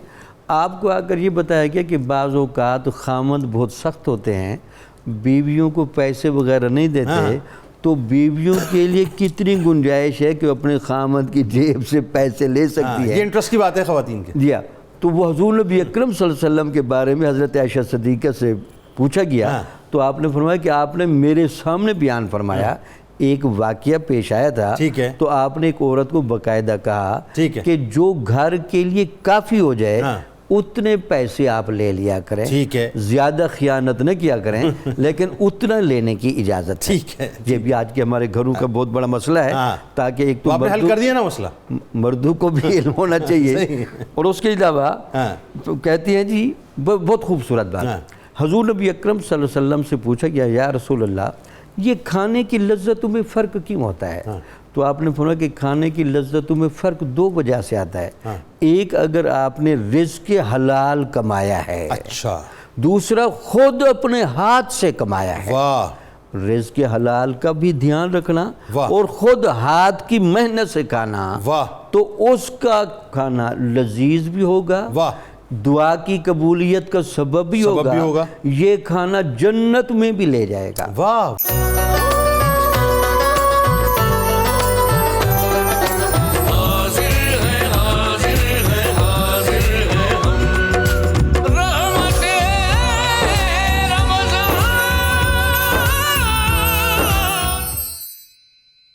آپ کو آ کر یہ بتایا گیا کہ بعض اوقات خامند بہت سخت ہوتے ہیں، بیویوں کو پیسے وغیرہ نہیں دیتے، تو بیویوں کے لیے کتنی گنجائش ہے کہ وہ اپنے خامند کی جیب سے پیسے لے سکتی ہے. یہ انٹرسٹ کی بات ہے خواتین کی. جی ہاں. تو وہ حضور نبی اکرم صلی اللہ علیہ وسلم کے بارے میں حضرت عائشہ صدیقہ سے پوچھا گیا تو آپ نے فرمایا کہ آپ نے میرے سامنے بیان فرمایا. ایک واقعہ پیش آیا تھا تو آپ نے ایک عورت کو باقاعدہ کہا کہ جو گھر کے لیے کافی ہو جائے اتنے پیسے آپ لے لیا کریں، زیادہ خیانت نہ کیا کریں لیکن اتنا لینے کی اجازت ہے. یہ بھی آج کے ہمارے گھروں کا بہت بڑا مسئلہ ہے، تاکہ ایک تو حل کر دیا نا مسئلہ، مردوں کو بھی علم ہونا چاہیے. اور اس کے علاوہ کہتی ہیں جی بہت خوبصورت بات، حضور نبی اکرم صلی اللہ علیہ وسلم سے پوچھا گیا یا رسول اللہ یہ کھانے کی لذتوں میں فرق کیوں ہوتا ہے؟ تو آپ نے فرمایا کہ کھانے کی لذتوں میں فرق 2 وجہ سے آتا ہے. ایک، اگر آپ نے رزق حلال کمایا ہے، دوسرا خود اپنے ہاتھ سے کمایا ہے. رزق حلال کا بھی دھیان رکھنا اور خود ہاتھ کی محنت سے کھانا، تو اس کا کھانا لذیذ بھی ہوگا، دعا کی قبولیت کا سبب بھی ہوگا، یہ کھانا جنت میں بھی لے جائے گا.